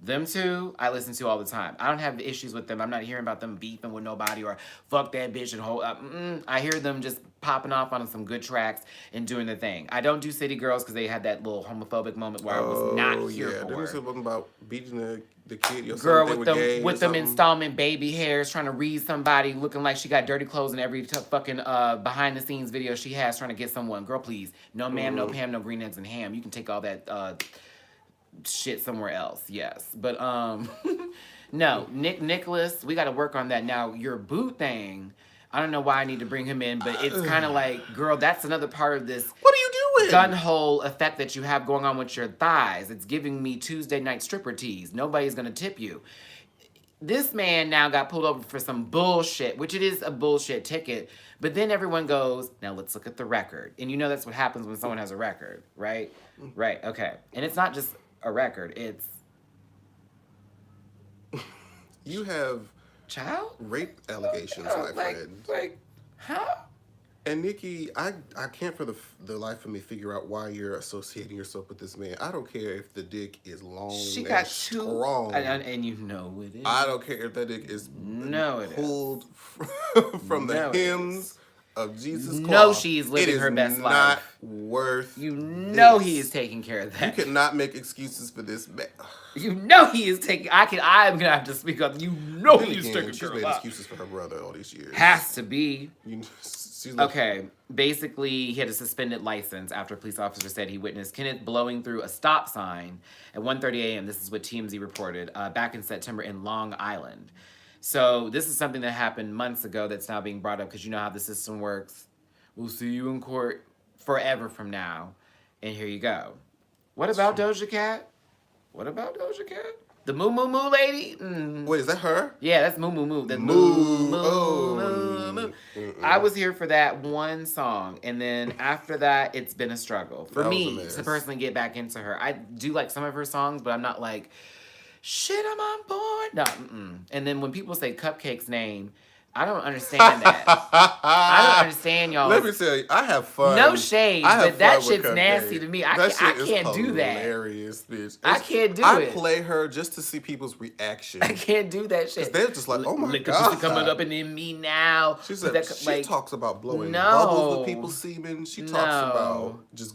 Them two, I listen to all the time. I don't have issues with them. I'm not hearing about them beefing with nobody or fuck that bitch and hold up. I hear them just popping off on some good tracks and doing the thing. I don't do City Girls because they had that little homophobic moment where I was not here Didn't you for. say something about beating the kid? Your Girl son with they were them gay with or them something? installment baby hairs, trying to read somebody, looking like she got dirty clothes in every fucking behind the scenes video she has, trying to get someone. Girl, please, no ma'am, no Pam, no green eggs and ham. You can take all that shit somewhere else. Yes, but no, Nicholas, we got to work on that. Now your boot thing, I don't know why I need to bring him in, but it's kind of like, girl, that's another part of this What are you doing? gun hole effect that you have going on with your thighs. It's giving me Tuesday night stripper tease. Nobody's gonna tip you. This man now got pulled over for some bullshit, which it is a bullshit ticket. But then everyone goes, now let's look at the record. And you know that's what happens when someone has a record, right? Right, okay. And it's not just a record, it's... You have Child? rape allegations, my friend. Like, huh? And Nikki, I can't for the life of me figure out why you're associating yourself with this man. I don't care if the dick is long She and got two... strong. And you know it is. I don't care if that dick is pulled from the hymns of Jesus Christ. No, she is living her best life. It is not worth You know this. he is taking care of that. You cannot make excuses for this man. You know he is taking... I'm gonna have to speak up. You know he is taking She's care of made that. excuses for her brother all these years. Has to be. She's like, Okay, basically, he had a suspended license after a police officer said he witnessed Kenneth blowing through a stop sign at 1:30 a.m. This is what TMZ reported back in September in Long Island. So this is something that happened months ago that's now being brought up because you know how the system works. We'll see you in court forever from now. And here you go. What about Doja Cat? What about Doja Cat? The Moo Moo Moo lady? Wait, is that her? Yeah, that's Moo Moo Moo. The Moo. Moo Moo. I was here for that one song, and then after that, it's been a struggle for me to personally get back into her. I do like some of her songs, but I'm not like, shit, I'm on board. No, And then when people say Cupcake's name, I don't understand that. I don't understand, y'all. Let me tell you, I have fun. No shade, but that shit's Cupcake. nasty to me. I can't do that. Hilarious, bitch. I can't do it. I play her just to see people's reaction. I can't do that shit. They're just like, oh my Lick god, pussy coming up and in me now. She said she talks about blowing No. bubbles with people's semen. She talks about just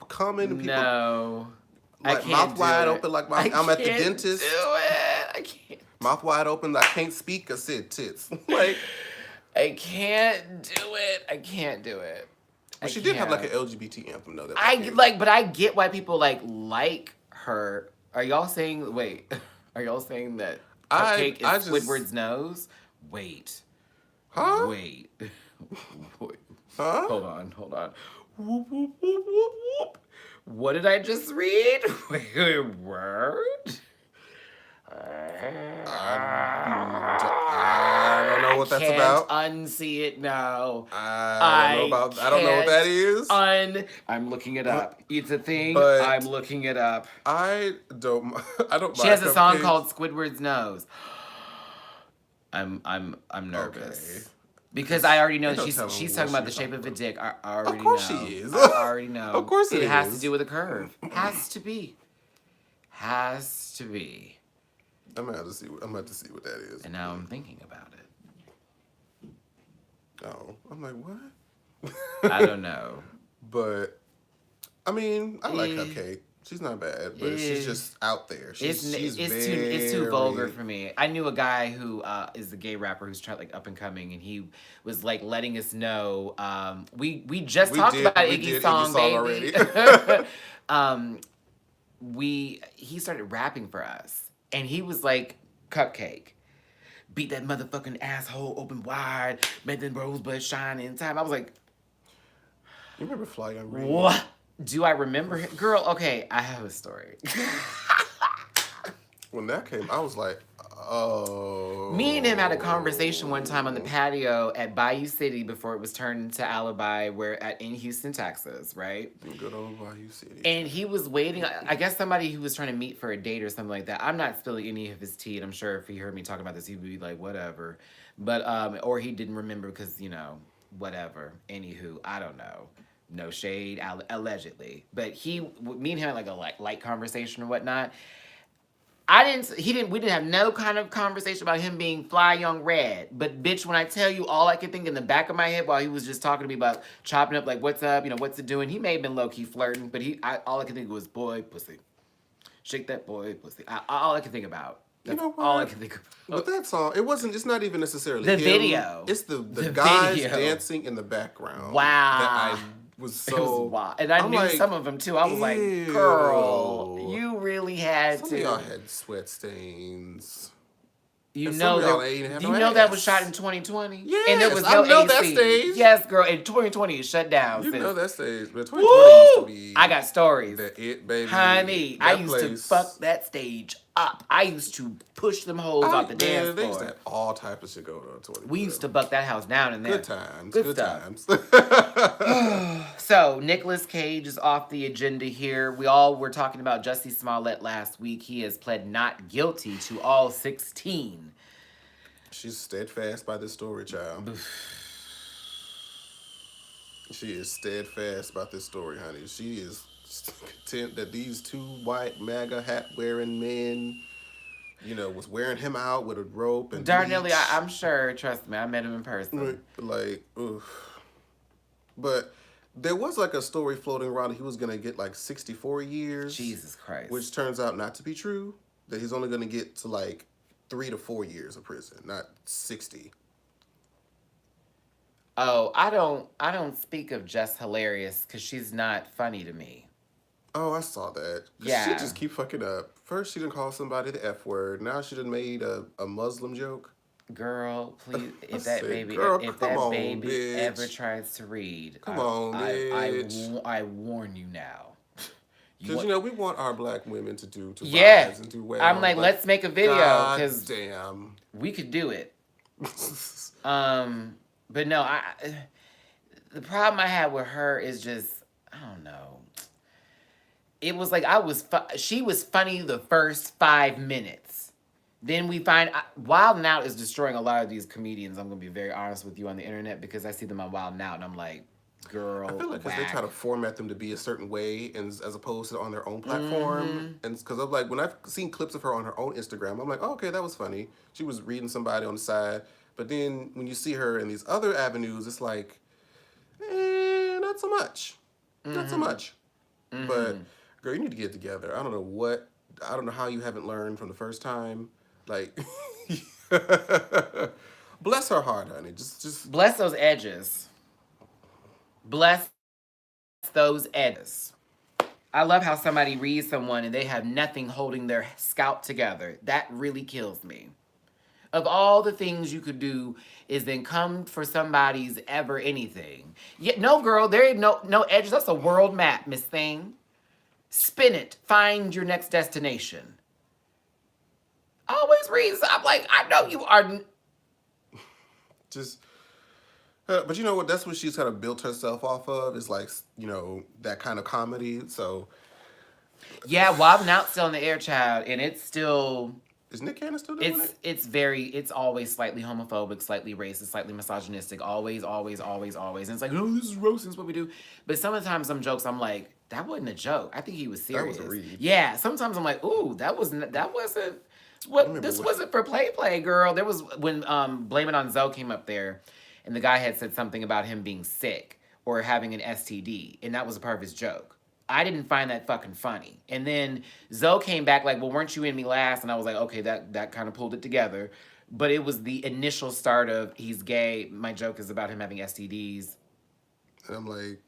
coming and people like I can't mouth do wide it. open like I'm at the dentist. Do it. I can't. Mouth wide open, I can't speak or said tits. Like I can't do it. I can't do it. But she did have like an LGBT anthem though. That but I get why people like her. Are y'all saying? Wait, are y'all saying that Cupcake is Squidward's nose? Wait, huh? Wait, huh? Hold on. Whoop, whoop, whoop, whoop, whoop. What did I just read? Wait, word? I don't know what that's about. Unsee it now. I don't know what that is. I'm looking it up. It's a thing. But I'm looking it up. I don't. She has a song called Squidward's Nose. I'm nervous. Okay. Because I already know she's talking about the shape of a dick. I already know. Of course she is. I already know. Of course it is. It has to do with a curve. Has to be. Has to be. I'm gonna have to see what that is. And now I'm thinking about it. Oh, I'm like, what? I don't know. But I mean, I like Cupcake. She's not bad, but she's just out there. It's too vulgar for me. I knew a guy who is a gay rapper who's trying like up and coming, and he was like letting us know. We just talked about Iggy's song, baby. Already. He started rapping for us, and he was like Cupcake. Beat that motherfucking asshole open wide, made the rosebud shine in time. I was like, you remember Fly Young Ray? What? Do I remember him? Girl, okay, I have a story. When that came, I was like, oh. Me and him had a conversation one time on the patio at Bayou City before it was turned into Alibi, in Houston, Texas, right? Good old Bayou City. And he was waiting. I guess somebody who was trying to meet for a date or something like that. I'm not spilling any of his tea, and I'm sure if he heard me talking about this, he would be like, whatever. But or he didn't remember because whatever. Anywho, I don't know. No shade, allegedly. But me and him had like a light conversation or whatnot. We didn't have no kind of conversation about him being fly young red. But bitch, when I tell you, all I could think in the back of my head while he was just talking to me about chopping up, like, what's up, what's it doing? He may have been low-key flirting, but all I could think was, boy, pussy. Shake that boy, pussy. All I could think about. That's all I can think about. But that song, it's not even necessarily the him. video. It's the guys video. dancing in the background. Wow. That I was so... It was wild. And I knew some of them, too. I was like, girl, you really had some to. Some of y'all had sweat stains. You know that was shot in 2020? Yes, and there was no know AC. That stage. Yes, girl. In 2020, it shut down. You know that stage. But 2020 Woo! used to be... I got stories. Baby. Honey, I used to fuck that stage up. I used to push them hoes off the dance floor. They used to have all type of shit going on in 2020. We used to buck that house down in there. Good times. Good times. So, Nicolas Cage is off the agenda here. We all were talking about Jussie Smollett last week. He has pled not guilty to all 16. She's steadfast by this story, child. She is steadfast about this story, honey. She is content that these two white MAGA hat-wearing men, was wearing him out with a rope and Darnelly, I'm sure, trust me, I met him in person. Oof. But there was like a story floating around that he was going to get like 64 years. Jesus Christ. Which turns out not to be true. That he's only going to get to like 3 to 4 years of prison, not 60. Oh, I don't speak of Just Hilarious because she's not funny to me. Oh, I saw that. Yeah. She just keep fucking up. First, she didn't call somebody the F word. Now she done made a Muslim joke. Girl, please, if said, that baby, girl, if come that on, baby bitch. ever tries to read, come on, bitch. I warn you now. Because, we want our black women to do yes. and do well. I'm like, let's make a video because damn, we could do it. But no, the problem I had with her is just, I don't know. It was like she was funny the first 5 minutes. Then we find Wild 'N Out is destroying a lot of these comedians. I'm gonna be very honest with you on the internet because I see them on Wild 'N Out and I'm like, girl, I feel like because they try to format them to be a certain way, and as opposed to on their own platform. And because I'm like, when I've seen clips of her on her own Instagram, I'm like, oh, okay, that was funny. She was reading somebody on the side. But then when you see her in these other avenues, it's like, not so much. Not so much. But girl, you need to get it together. I don't know how you haven't learned from the first time. Like, bless her heart, honey. Just bless those edges. Bless those edges. I love how somebody reads someone and they have nothing holding their scalp together. That really kills me. Of all the things you could do is then come for somebody's ever anything. Yeah, no, girl, there ain't no edges. That's a world map, Miss Thing. Spin it. Find your next destination. Always reads. I'm like, I know you are. Just... but you know what? That's what she's kind of built herself off of. Is like, that kind of comedy. So, yeah, Wild 'N Out's still on the air, child, and it's still. Is Nick Cannon still doing it? It's always slightly homophobic, slightly racist, slightly misogynistic. Always. And it's like, oh, this is roasting, this is what we do. But sometimes some jokes, I'm like, that wasn't a joke. I think he was serious. That was a read. Yeah. Sometimes I'm like, ooh, that wasn't. This wasn't for play, girl. There was when Blame It on Zoe came up there. And the guy had said something about him being sick or having an STD. And that was a part of his joke. I didn't find that fucking funny. And then Zoe came back like, well, weren't you in me last? And I was like, okay, that kind of pulled it together. But it was the initial start of he's gay. My joke is about him having STDs. And I'm like...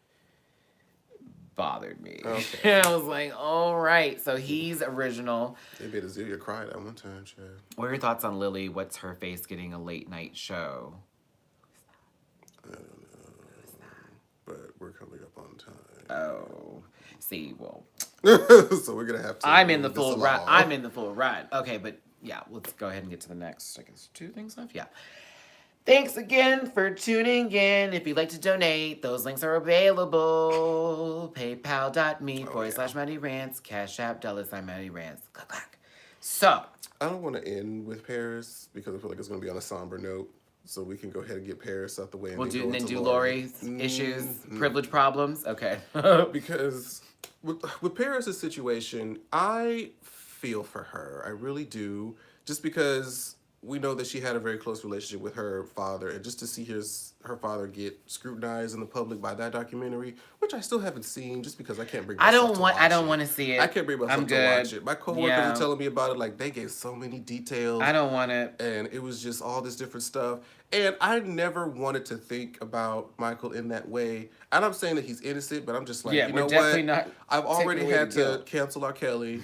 bothered me. Okay. And I was like, all right. So he's original. They made Azalea cry that one time, Chad. What are your thoughts on Lily? What's her face getting a late night show? I don't know, but we're coming up on time. Oh, see, well. So we're gonna have to. I'm in the full run. Okay, but yeah, let's go ahead and get to the next. I guess 2 things left. Yeah. Thanks again for tuning in. If you'd like to donate, those links are available. PayPal.me/Matty Rants, Cash App $Matty Rants. Clack, clack. So I don't want to end with Paris because I feel like it's gonna be on a somber note. so we can go ahead and get Paris out the way. And We'll then do go and then into do Lori. Lori's issues, privilege problems. Okay. Because with Paris' situation, I feel for her. I really do. Just because we know that she had a very close relationship with her father, and just to see her father get scrutinized in the public by that documentary, which I still haven't seen, just because I can't bring myself to watch it. I don't want to see it. I can't bring myself I'm to good. watch it. My coworkers Yeah. are telling me about it. Like, they gave so many details. I don't want it. And it was just all this different stuff. And I never wanted to think about Michael in that way. And I'm saying that he's innocent, but I'm just like, Yeah, you we're know definitely what? not I've already taking away had the to guilt. cancel R. Kelly,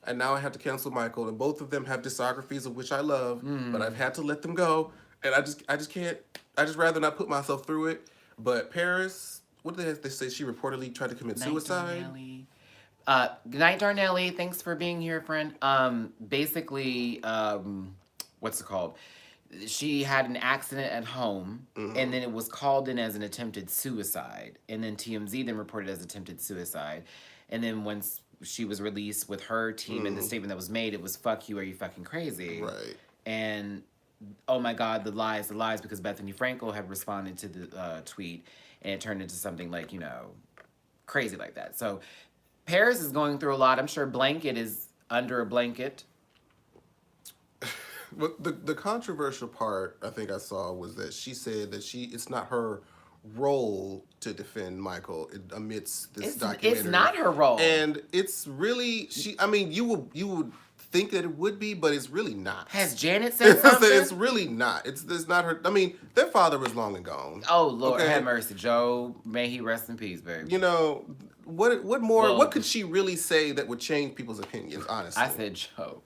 and now I have to cancel Michael. And both of them have discographies of which I love, but I've had to let them go. And I just can't. I just rather not put myself through it. But Paris, what did they say? She reportedly tried to commit suicide. Good night, Darnelli. Thanks for being here, friend. Basically, what's it called? She had an accident at home, and then it was called in as an attempted suicide. And then TMZ then reported as attempted suicide. And then once she was released with her team and the statement that was made, it was "fuck you, are you fucking crazy?" Right. And oh my God, the lies, because Bethany Frankel had responded to the tweet, and it turned into something like, crazy like that. So Paris is going through a lot. I'm sure Blanket is under a blanket. But the controversial part I think I saw was that she said that it's not her role to defend Michael amidst this documentary. It's not her role. And it's really I mean, you would think that it would be, but it's really not. Has Janet said something? It's really not. It's not her. I mean, their father was long and gone. Oh Lord, okay? have mercy, Joe. May he rest in peace, baby. You know what more? Well, what could she really say that would change people's opinions? Honestly, I said Joe.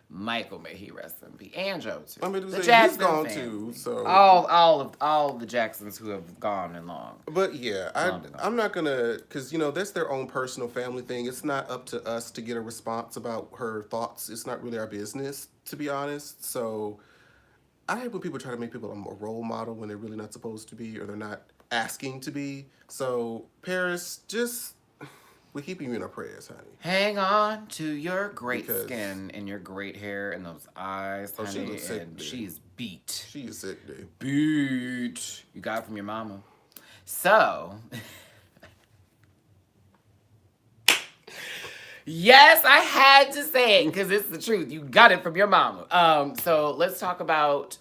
Michael, may he rest in peace, and Joe too. I mean, the he's Jackson gone family. too. So all of the Jacksons who have gone and long. But yeah, I'm not gonna, because that's their own personal family thing. It's not up to us to get a response about her thoughts. It's not really our business, to be honest. So I hate when people try to make people a role model when they're really not supposed to be, or they're not asking to be. So Paris, we're keeping you in our prayers, honey. Hang on to your great skin and your great hair and those eyes, honey. She looks sick, and dude. she's beat. She is sick, dude. Beat. You got it from your mama. So, yes, I had to say it because it's the truth. You got it from your mama. So let's talk about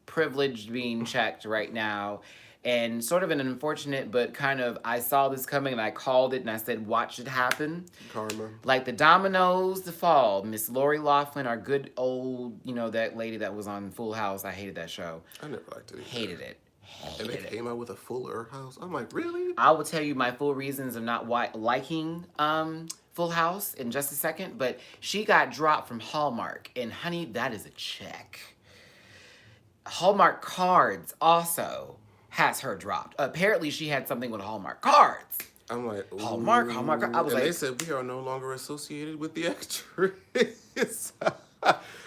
privilege being checked right now. And sort of an unfortunate, but kind of, I saw this coming and I called it and I said, watch it happen. Karma. Like the dominoes to fall. Miss Lori Loughlin, our good old, that lady that was on Full House. I hated that show. I never liked it either. Hated it. And they came out with a fuller house. I'm like, really? I will tell you my full reasons of not liking Full House in just a second. But she got dropped from Hallmark. And honey, that is a check. Hallmark Cards also has her dropped. Apparently, she had something with Hallmark Cards. I'm like, ooh. Hallmark. I was and like, they said we are no longer associated with the actress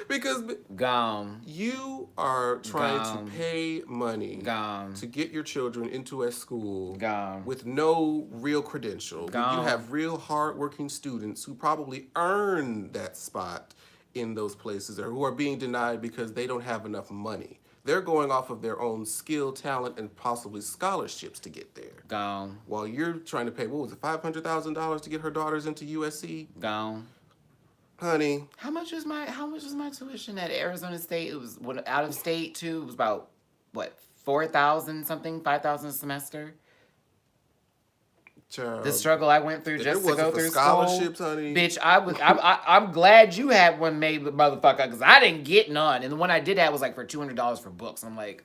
because gone. You are trying to pay money Gone. to get your children into a school Gone. with no real credential. Gone. You have real hardworking students who probably earn that spot in those places, or who are being denied because they don't have enough money. They're going off of their own skill, talent, and possibly scholarships to get there. Gone. While you're trying to pay, what was it, $500,000 to get her daughters into USC? Gone. Honey. How much was my tuition at Arizona State? It was out of state too. It was about what, 4,000 something, 5,000 a semester. Child. The struggle I went through just to go through scholarships, school. honey. Bitch, I'm glad you had one made, motherfucker, because I didn't get none. And the one I did have was like for $200 for books. I'm like,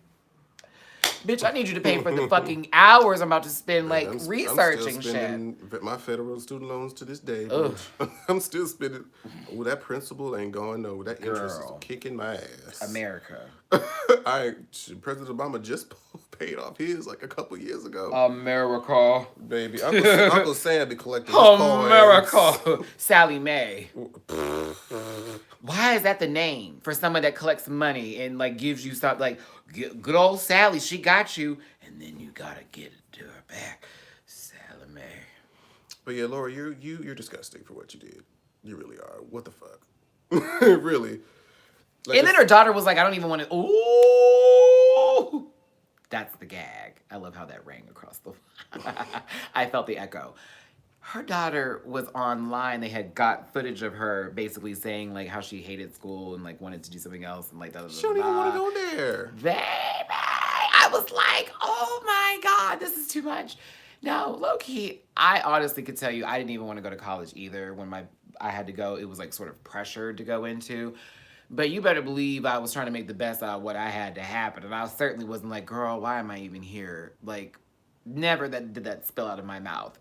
bitch, I need you to pay for the fucking hours I'm about to spend researching I'm still spending my federal student loans to this day. I'm still spending. Oh, that principal ain't going no. That interest is kicking my ass. America. President Obama just paid off his like a couple years ago. America. Baby, Uncle Sam be collecting his coins. America. Sally Mae. Why is that the name for someone that collects money and gives you stuff like good old Sally? She got you, and then you gotta get it to her back, Sally Mae. But yeah, Laura, you're disgusting for what you did. You really are. What the fuck? Really. Like, And then her daughter was like, I don't even want to. Ooh. That's the gag. I love how that rang across the. I felt the echo. Her daughter was online. They had got footage of her basically saying like how she hated school and like wanted to do something else and like that. she don't even want to go there. Baby, I was like, oh my God, this is too much. No, low key, I honestly could tell you I didn't even want to go to college either. When I had to go, it was like sort of pressured to go into. But you better believe I was trying to make the best out of what I had to happen. And I certainly wasn't like, girl, why am I even here? Like, never did that spill out of my mouth.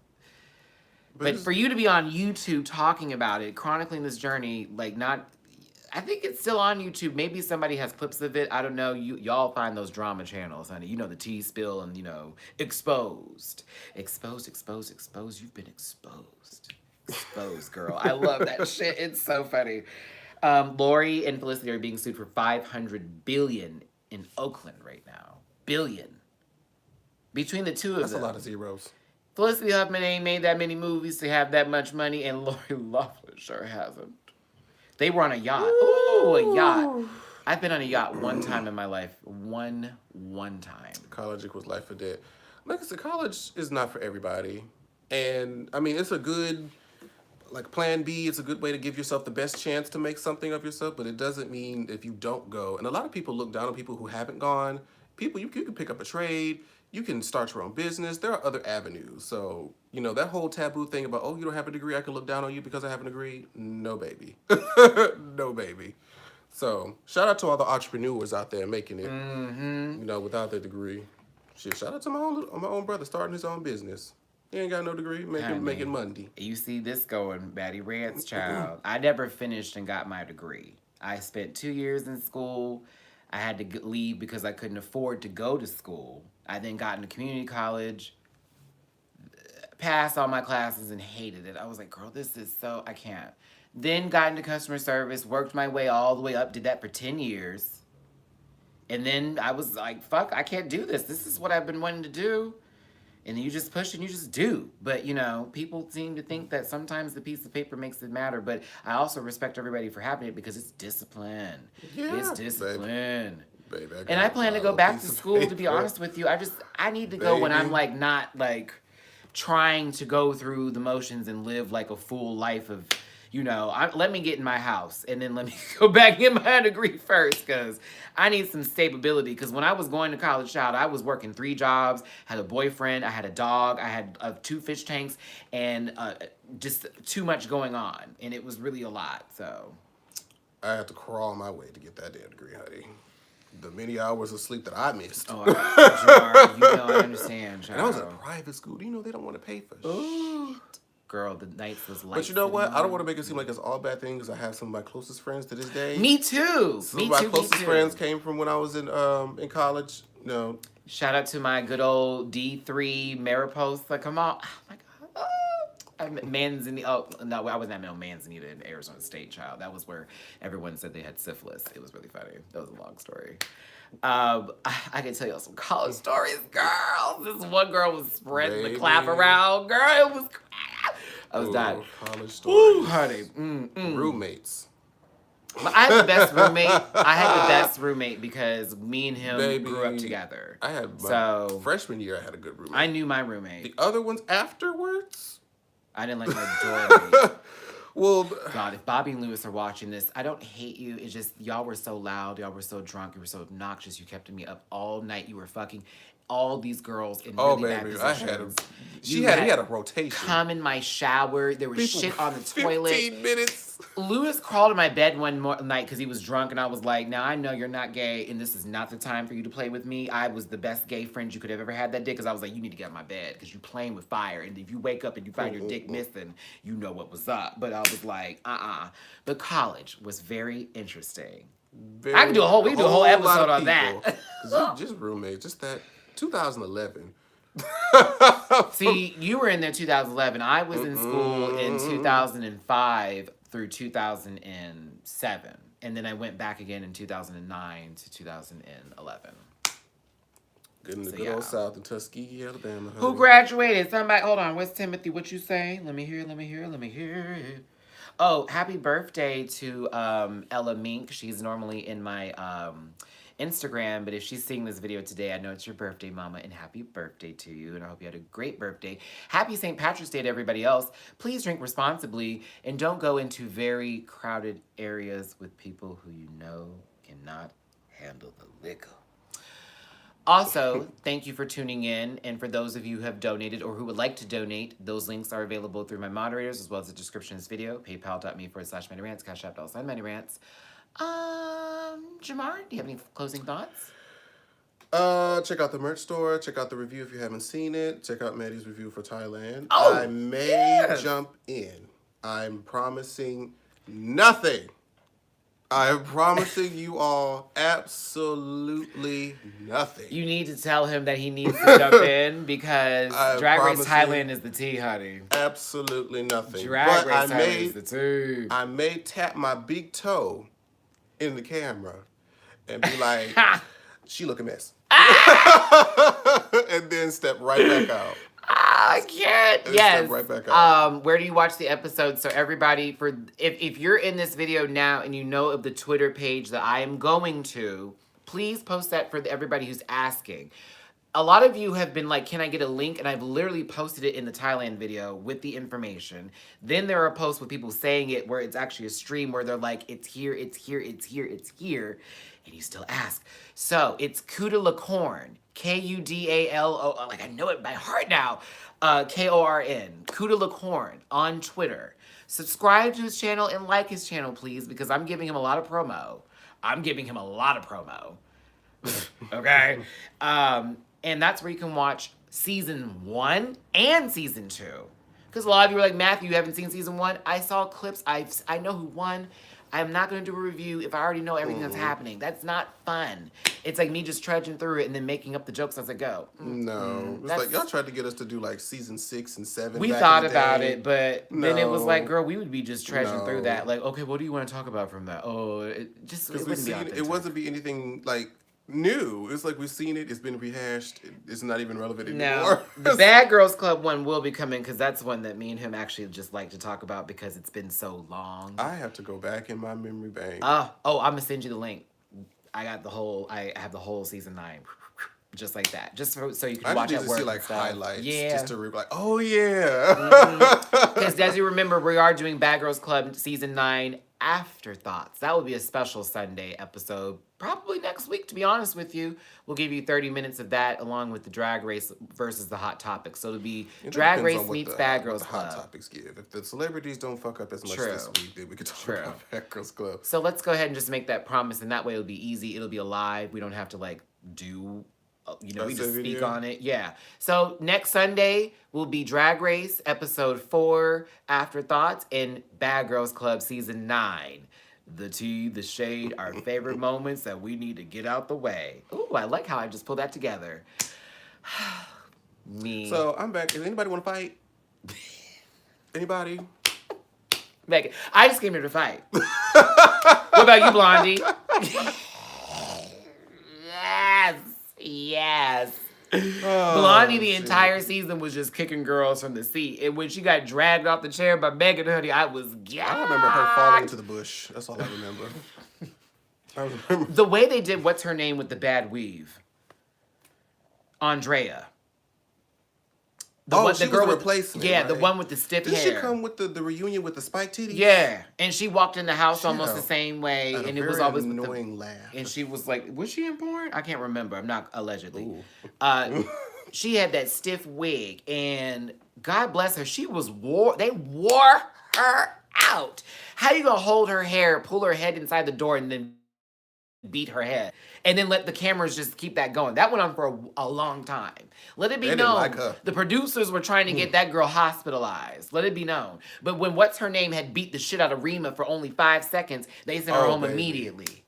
But for you to be on YouTube talking about it, chronicling this journey, like not, I think it's still on YouTube. Maybe somebody has clips of it. I don't know. Y'all find those drama channels, honey. You know, the tea spill and, you know, exposed. Exposed. You've been exposed. Exposed, girl. I love that shit. It's so funny. Lori and Felicity are being sued for $500 billion in Oakland right now. Billion. Between the two of them. That's a lot of zeros. Felicity Huffman ain't made that many movies to have that much money, and Lori Loughlin sure hasn't. They were on a yacht. Ooh, a yacht. I've been on a yacht one time in my life. One time. College equals life or death. Like I said, college is not for everybody. And, I mean, it's a good, like, plan B. It's a good way to give yourself the best chance to make something of yourself, but it doesn't mean if you don't go. And a lot of people look down on people who haven't gone. People, you can pick up a trade. You can start your own business. There are other avenues. So, you know, that whole taboo thing about, oh, you don't have a degree, I can look down on you because I have a degree. No, baby. No, baby. So, shout out to all the entrepreneurs out there making it, you know, without their degree. Shit, shout out to my own brother starting his own business. He ain't got no degree, making Monday. You see this going, Matty Rants child. I never finished and got my degree. I spent 2 years in school. I had to leave because I couldn't afford to go to school. I then got into community college, passed all my classes and hated it. I was like, girl, this is so, I can't. Then got into customer service, worked my way all the way up, did that for 10 years. And then I was like, fuck, I can't do this. This is what I've been wanting to do. And you just push and you just do. But, you know, people seem to think that sometimes the piece of paper makes it matter. But I also respect everybody for having it because it's discipline. Yeah, it's discipline. Baby, And I plan to go back to school, to be honest with you. I need to go when I'm, like, not, like, trying to go through the motions and live, like, a full life of, you know, let me get in my house and then let me go back in my degree first because I need some stability. Because when I was going to college, child, I was working 3 jobs, had a boyfriend, I had a dog, I had 2 fish tanks, and just too much going on. And it was really a lot, so. I had to crawl my way to get that damn degree, honey. The many hours of sleep that I missed. Oh, Jamar, you know I understand, child. And I was in a private school. You know they don't want to pay for shit. Girl, the nights was light. But you know what? I don't want to make it seem like it's all bad things. I have some of my closest friends to this day. Me too. Some of my closest friends came from when I was in college. You know. Shout out to my good old D3 Mariposa. Come on. Oh my God. Manzanita. Oh, no, I wasn't at Manzanita in Arizona State, child. That was where everyone said they had syphilis. It was really funny. That was a long story. I can tell y'all some college stories, girl. This one girl was spreading the clap around. Girl, it was I was dying. College stories. Ooh, honey. Roommates. I had the best roommate. I had the best roommate because me and him grew up together. I had my freshman year. I had a good roommate. I knew my roommate. The other ones afterwards, I didn't like my dorm. Well, God, if Bobby and Lewis are watching this, I don't hate you. It's just y'all were so loud. Y'all were so drunk. You were so obnoxious. You kept me up all night. You were fucking all these girls in really bad positions. He had a rotation. Come in my shower. There was shit on the toilet. 15 minutes. Lewis crawled in my bed one night because he was drunk, and I was like, now I know you're not gay, and this is not the time for you to play with me. I was the best gay friend you could have ever had that day because I was like, you need to get out of my bed because you're playing with fire, and if you wake up and you find your dick missing, you know what was up. But I was like, But college was very interesting. I can do a whole episode on that. Just roommates, just that. 2011. See, you were in there 2011. I was in school in 2005 through 2007. And then I went back again in 2009 to 2011. Good in the good old South in Tuskegee, Alabama. Honey. Who graduated? Somebody, hold on. Where's Timothy? What you say? Let me hear it. Oh, happy birthday to Ella Mink. She's normally in my Instagram, but if she's seeing this video today, I know it's your birthday, Mama, and happy birthday to you. And I hope you had a great birthday. Happy St. Patrick's Day to everybody else. Please drink responsibly and don't go into very crowded areas with people who you know cannot handle the liquor. Also, thank you for tuning in. And for those of you who have donated or who would like to donate, those links are available through my moderators as well as the description of this video. PayPal.me/Matty Rants, Cash App $Matty Rants. Jamar, do you have any closing thoughts? Check out the merch store. Check out the review if you haven't seen it. Check out Maddie's review for Thailand. Oh, I may jump in. I'm promising nothing. I am promising you all absolutely nothing. You need to tell him that he needs to jump in because Drag Race promise Thailand is the tea, honey. Absolutely nothing. Drag Race Thailand is the tea. I may tap my big toe in the camera and be like, she look a mess. And then step right back out. I can't. And Yes. step right back out. Where do you watch the episode? So everybody, if you're in this video now and you know of the Twitter page that I am going to, please post that for everybody who's asking. A lot of you have been like, can I get a link? And I've literally posted it in the Thailand video with the information. Then there are posts with people saying it where it's actually a stream where they're like, it's here, it's here, it's here, it's here. And you still ask. So it's Kudalakorn. Kudalo, like I know it by heart now. Korn. Kudalakorn on Twitter. Subscribe to his channel and like his channel, please, because I'm giving him a lot of promo. Okay? And that's where you can watch season 1 and season 2. Because a lot of you are like, Matthew, you haven't seen season 1? I saw clips. I know who won. I'm not going to do a review if I already know everything that's happening. That's not fun. It's like me just trudging through it and then making up the jokes as I go. No. It's like y'all tried to get us to do like season 6 and 7. We thought about it, but then it was like, girl, we would be just trudging through that. Like, okay, what do you want to talk about from that? Oh, it wouldn't be authentic. It wasn't be anything like new. It's like we've seen it. It's been rehashed. It's not even relevant anymore. No, the Bad Girls Club one will be coming because that's one that me and him actually just like to talk about because it's been so long. I have to go back in my memory bank. I'm gonna send you the link. I have the whole season 9, just like that, just so you can watch it. I just need to see like highlights, yeah, just to like, oh yeah. Because as you remember, we are doing Bad Girls Club season 9 Afterthoughts. That will be a special Sunday episode, probably next week. To be honest with you, we'll give you 30 minutes of that along with the Drag Race versus the Hot Topics. So it'll be Drag Race meets Bad Girls Club. Hot Topics give. If the celebrities don't fuck up as much this week, then we could talk about Bad Girls Club. So let's go ahead and just make that promise, and that way it'll be easy. It'll be alive. We don't have to like do. We just speak on it. Yeah. So next Sunday will be Drag Race episode 4 Afterthoughts and Bad Girls Club season 9. The tea, the shade, our favorite moments that we need to get out the way. Ooh, I like how I just pulled that together. Me. So I'm back. Does anybody want to fight? Anybody? Megan, I just came here to fight. What about you, Blondie? Yes. Blondie the entire season was just kicking girls from the seat. And when she got dragged off the chair by Megan, honey, I was gagged. I remember her falling into the bush. That's all I remember. The way they did what's her name with the bad weave. Andrea. She was a replacement. Yeah, right? The one with the stiff hair. Did she come with the reunion with the spike titties? Yeah, and she walked in the house almost the same way, and it was always annoying laugh. And she was like, was she in porn? I can't remember. I'm not allegedly. She had that stiff wig, and God bless her, they wore her out. How you gonna hold her hair, pull her head inside the door, and then beat her head, and then let the cameras just keep that going? That went on for a long time. Let it be known, the producers were trying to get that girl hospitalized. Let it be known. But when what's her name had beat the shit out of Rima for only 5 seconds, they sent her home immediately.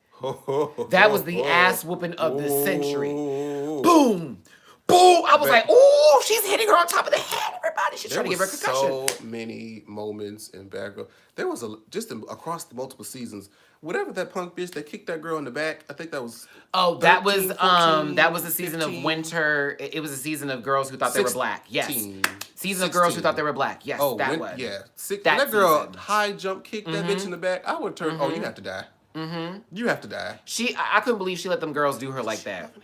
That was the ass whooping of the century. Boom, boom. I was Back- like, ooh, she's hitting her on top of the head. Everybody, she's There trying to give her a was concussion. so many moments in Bad Girl. There was across the multiple seasons. Whatever that punk bitch that kicked that girl in the back, I think that was. Oh, that was 13, 14, that was a season 15, of winter. It was a season of girls who thought they were black. Yes, 16, season of girls who 16. thot they were black. Yes, that was. Yeah. When That that girl season. high jump kicked that bitch in the back, I would turn. Oh, you have to die. You have to die. I couldn't believe she let them girls do her like that.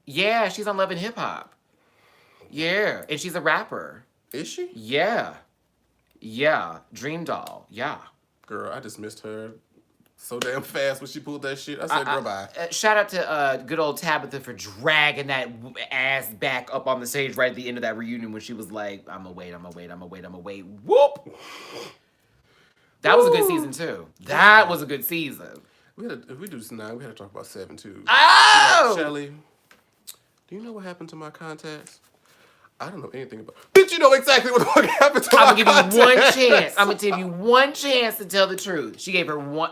Yeah, she's on Love and Hip Hop. Yeah, and she's a rapper. Is she? Yeah, yeah, Dream Doll. Yeah. Girl, I just missed her so damn fast when she pulled that shit. I said, girl, bye. Shout out to good old Tabitha for dragging that ass back up on the stage right at the end of that reunion when she was like, I'ma wait. Whoop! That was a good season, too. That was a good season. If we do this now, we had to talk about 7, too. Oh! Shelly, do you know what happened to my contacts? I don't know anything about. Bitch, you know exactly what the fuck happened to I'm my gonna give you one contacts. chance. I'm gonna give you one chance to tell the truth. She gave her one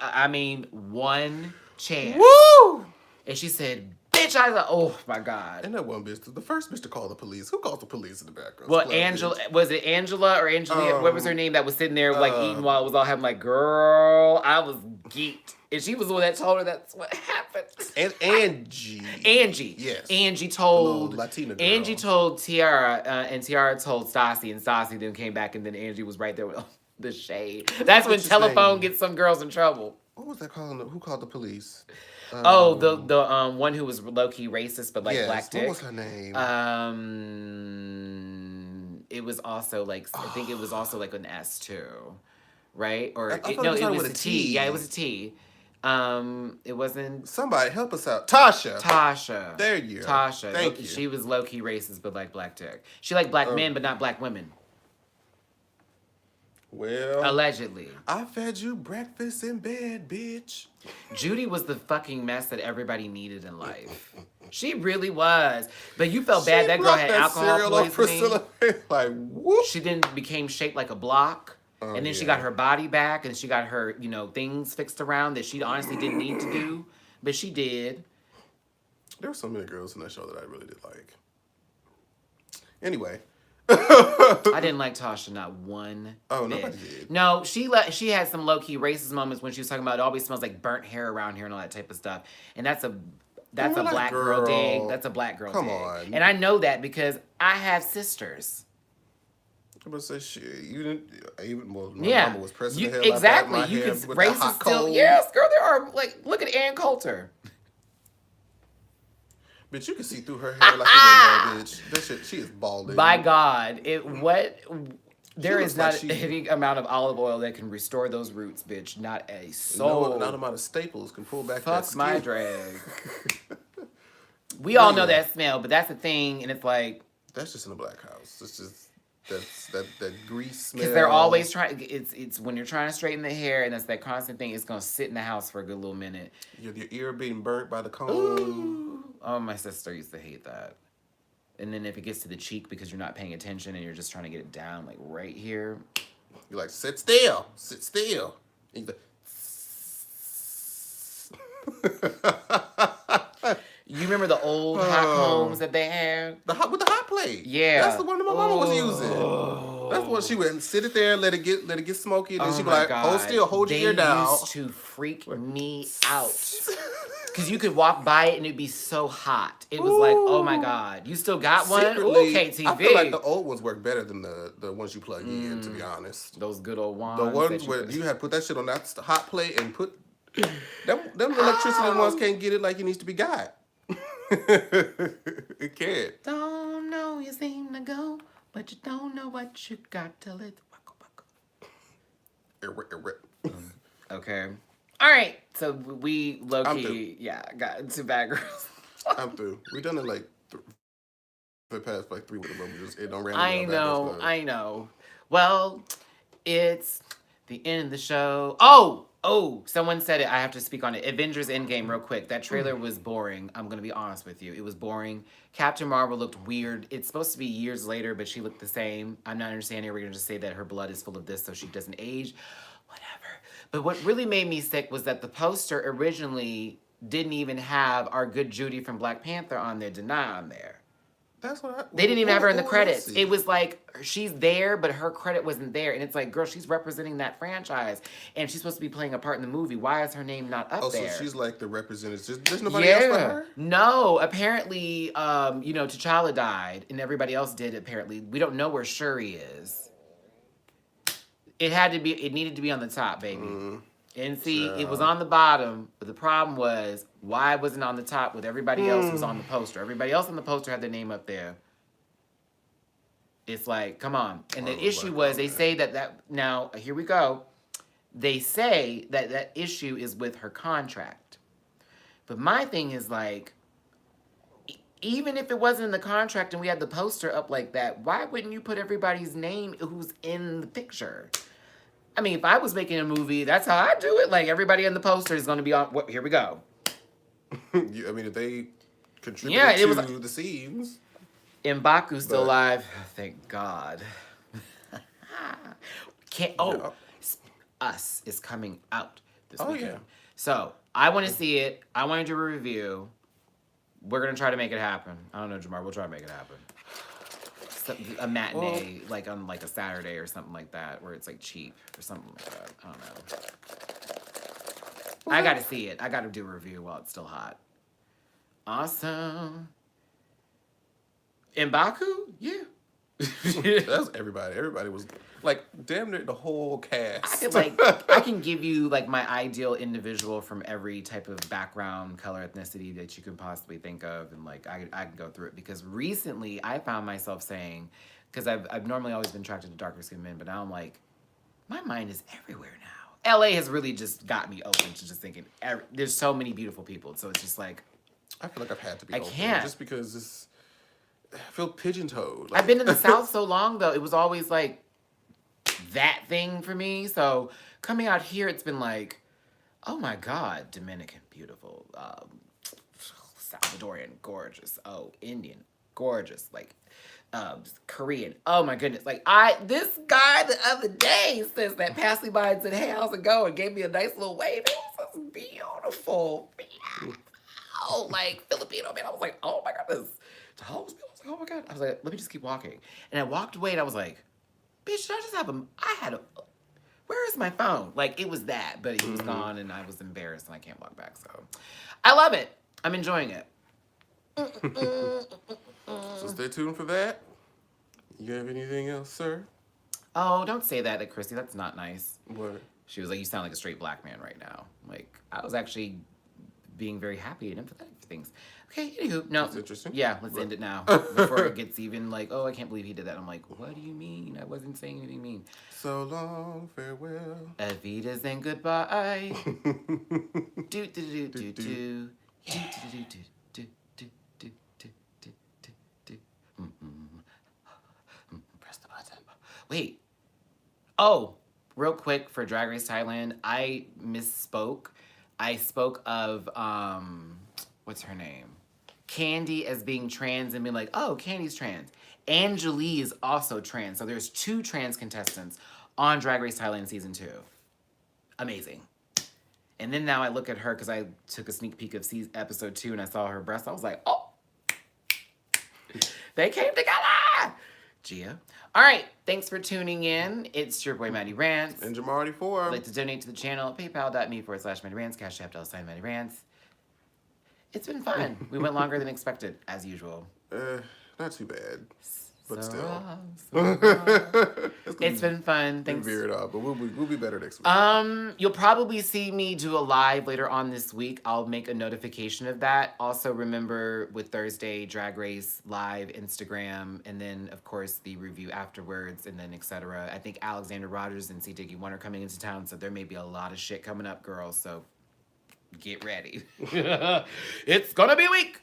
chance. Woo! And she said, bitch, I was like, oh my God. And that one bitch, the first bitch to call the police. Who called the police in the background? Well, Angela, was it Angela or Angelia? What was her name that was sitting there like eating while it was all happening? Like, girl, I was geeked. And she was the one that told her that's what happened. And Angie. Yes. Angie The told little Latina girl. Angie told Tiara, and Tiara told Stassi, and Stassi then came back, and then Angie was right there with the shade. That's when What's his telephone name? gets some girls in trouble. What was that calling? Who called the police? The one who was low key racist but like yes, black dick. What was her name? It was also like I think it was also like an S too, right? Or I thought no, it it was was with a a T. T. Yeah, it was a T. It wasn't Somebody help us out. Tasha. Tasha. There you go. Tasha. Thank you. She was low key racist but like black dick. She liked black men but not black women. Well, Allegedly. I fed you breakfast in bed, bitch. Judy was the fucking mess that everybody needed in life. She really was. But you felt bad that girl blocked had that alcohol cereal on poisoning. Priscilla. Like, whoop. She then became shaped like a block. And then she got her body back and she got her, things fixed around that she honestly didn't need to do. But she did. There were so many girls in that show that I really did like. Anyway. I didn't like Tasha not one Oh, bit. nobody did. No, she had some low-key racist moments when she was talking about it always smells like burnt hair around here and all that type of stuff. And that's a We're like, black girl dig. girl, That's a black girl come dig. on. And I know that because I have sisters. I'm gonna say shit. You didn't even my Yeah. mama was pressing You- the hell exactly. out of my You hair can with that racist hot still. cold. Yes, girl, there are look at Ann Coulter. Bitch, you can see through her hair like a window, bitch. That shit, she is balding. By God, there looks is not like she- any amount of olive oil that can restore those roots, bitch. Not a soul. No, not amount of staples can pull back that Fuck skin. my drag. We all know Yeah. that smell, but that's the thing, and it's like That's just in a black house. It's just that grease smell. because they're always trying. It's when you're trying to straighten the hair, and that's that constant thing. It's gonna sit in the house for a good little minute. your ear being burnt by the comb. Ooh. Oh, my sister used to hate that. And then if it gets to the cheek because you're not paying attention and you're just trying to get it down, like right here. You're like, sit still, sit still. And You remember the old hot combs that they had? with the hot plate. Yeah. That's the one that my mama was using. That's what she would sit it there, let it get smoky, and then she'd be like, hold still, hold your ear down. They used to freak me out. Because you could walk by it and it'd be so hot. It was like, oh my God. You still got one? Secretly, Ooh, KTV. I feel like the old ones work better than the ones you plug in, to be honest. Those good old wands. The ones that where you had put that shit on that hot plate and put them electricity ones can't get it like it needs to be got. It can't. Don't know you seem to go, but you don't know what you got till it's okay. All right. So we low I'm key, got into Bad Girls. I'm through. We done it like for the past like 3 weeks. It don't randomly. I know. Well, it's the end of the show. Oh, someone said it. I have to speak on it. Avengers End Game real quick. That trailer was boring. I'm going to be honest with you. It was boring. Captain Marvel looked weird. It's supposed to be years later, but she looked the same. I'm not understanding. We're going to just say that her blood is full of this so she doesn't age. Whatever. But what really made me sick was that the poster originally didn't even have our good Judy from Black Panther on there, Denai on there. That's what They didn't even have her in the what did I credits. see? It was like she's there, but her credit wasn't there. And it's like, girl, she's representing that franchise, and she's supposed to be playing a part in the movie. Why is her name not up Oh, there? so she's like the representative. There's nobody else but her? No, apparently, T'Challa died, and everybody else did. Apparently, we don't know where Shuri is. It needed to be on the top, baby. And see, it was on the bottom, but the problem was, why wasn't it on the top with everybody else who was on the poster? Everybody else on the poster had their name up there. It's like, come on. And the issue was, they say that now, here we go. They say that issue is with her contract. But my thing is like, even if it wasn't in the contract and we had the poster up like that, why wouldn't you put everybody's name who's in the picture? I mean, if I was making a movie, that's how I do it. Like, everybody in the poster is going to be on. Here we go. I mean, if they contributed to the scenes. M'Baku's still alive. Thank God. Us is coming out this weekend. Yeah. So, I want to see it. I want to do a review. We're going to try to make it happen. I don't know, Jamar. We'll try to make it happen. A matinee, like on like a Saturday or something like that, where it's like cheap or something like that. I don't know. I got to see it. I got to do a review while it's still hot. Awesome. M'Baku? Yeah. That's everybody. Everybody was like damn near the whole cast. I feel like I can give you like my ideal individual from every type of background, color, ethnicity that you can possibly think of, and like I can go through it, because recently I found myself saying, because I've normally always been attracted to darker skinned men, but now I'm like, my mind is everywhere now. LA has really just got me open to just thinking there's so many beautiful people, so it's just like I feel like I've had to be I open can't. just because I feel pigeon-toed. I've been in the South so long, though. It was always, like, that thing for me. So, coming out here, it's been like, oh, my God, Dominican, beautiful. Salvadorian, gorgeous. Oh, Indian, gorgeous. Like, Korean. Oh, my goodness. Like, this guy the other day says that passed me by and said, hey, how's it going? Gave me a nice little wave. It was beautiful. Oh, like, Filipino, man. I was like, oh, my goodness. I was like, oh my God. I was like, let me just keep walking. And I walked away and I was like, bitch, did I just have where is my phone? Like, it was that, but he was gone and I was embarrassed and I can't walk back. So I love it. I'm enjoying it. So stay tuned for that. You have anything else, sir? Oh, don't say that to Chrissy. That's not nice. What? She was like, you sound like a straight black man right now. Like, I was actually being very happy and empathetic for things. Okay, anywho, no. That's interesting. Yeah, let's end it now before it gets even like, oh, I can't believe he did that. I'm like, what do you mean? I wasn't saying anything mean. So long, farewell. Avidas and goodbye. do do do do do do do do do do do do do do. Press the button. Wait. Oh, real quick for Drag Race Thailand, I misspoke. I spoke of what's her name? Candy as being trans and being like, oh, Candy's trans. Angelique is also trans. So there's 2 trans contestants on Drag Race Thailand season 2. Amazing. And then now I look at her because I took a sneak peek of episode 2 and I saw her breast. I was like, oh, they came together. Gia. All right. Thanks for tuning in. It's your boy, Matty Rants. And Jamar84. If you'd like to donate to the channel, paypal.me/Matty Rants, Cash App $Matty Rants. It's been fun. We went longer than expected, as usual. Not too bad. But So still. It's been fun. Thanks. Veer it off, but we'll be better next week. You'll probably see me do a live later on this week. I'll make a notification of that. Also, remember with Thursday, Drag Race Live, Instagram, and then, of course, the review afterwards, and then etc. I think Alexander Rogers and C. Diggy 1 are coming into town, so there may be a lot of shit coming up, girls. So get ready. It's gonna be a week.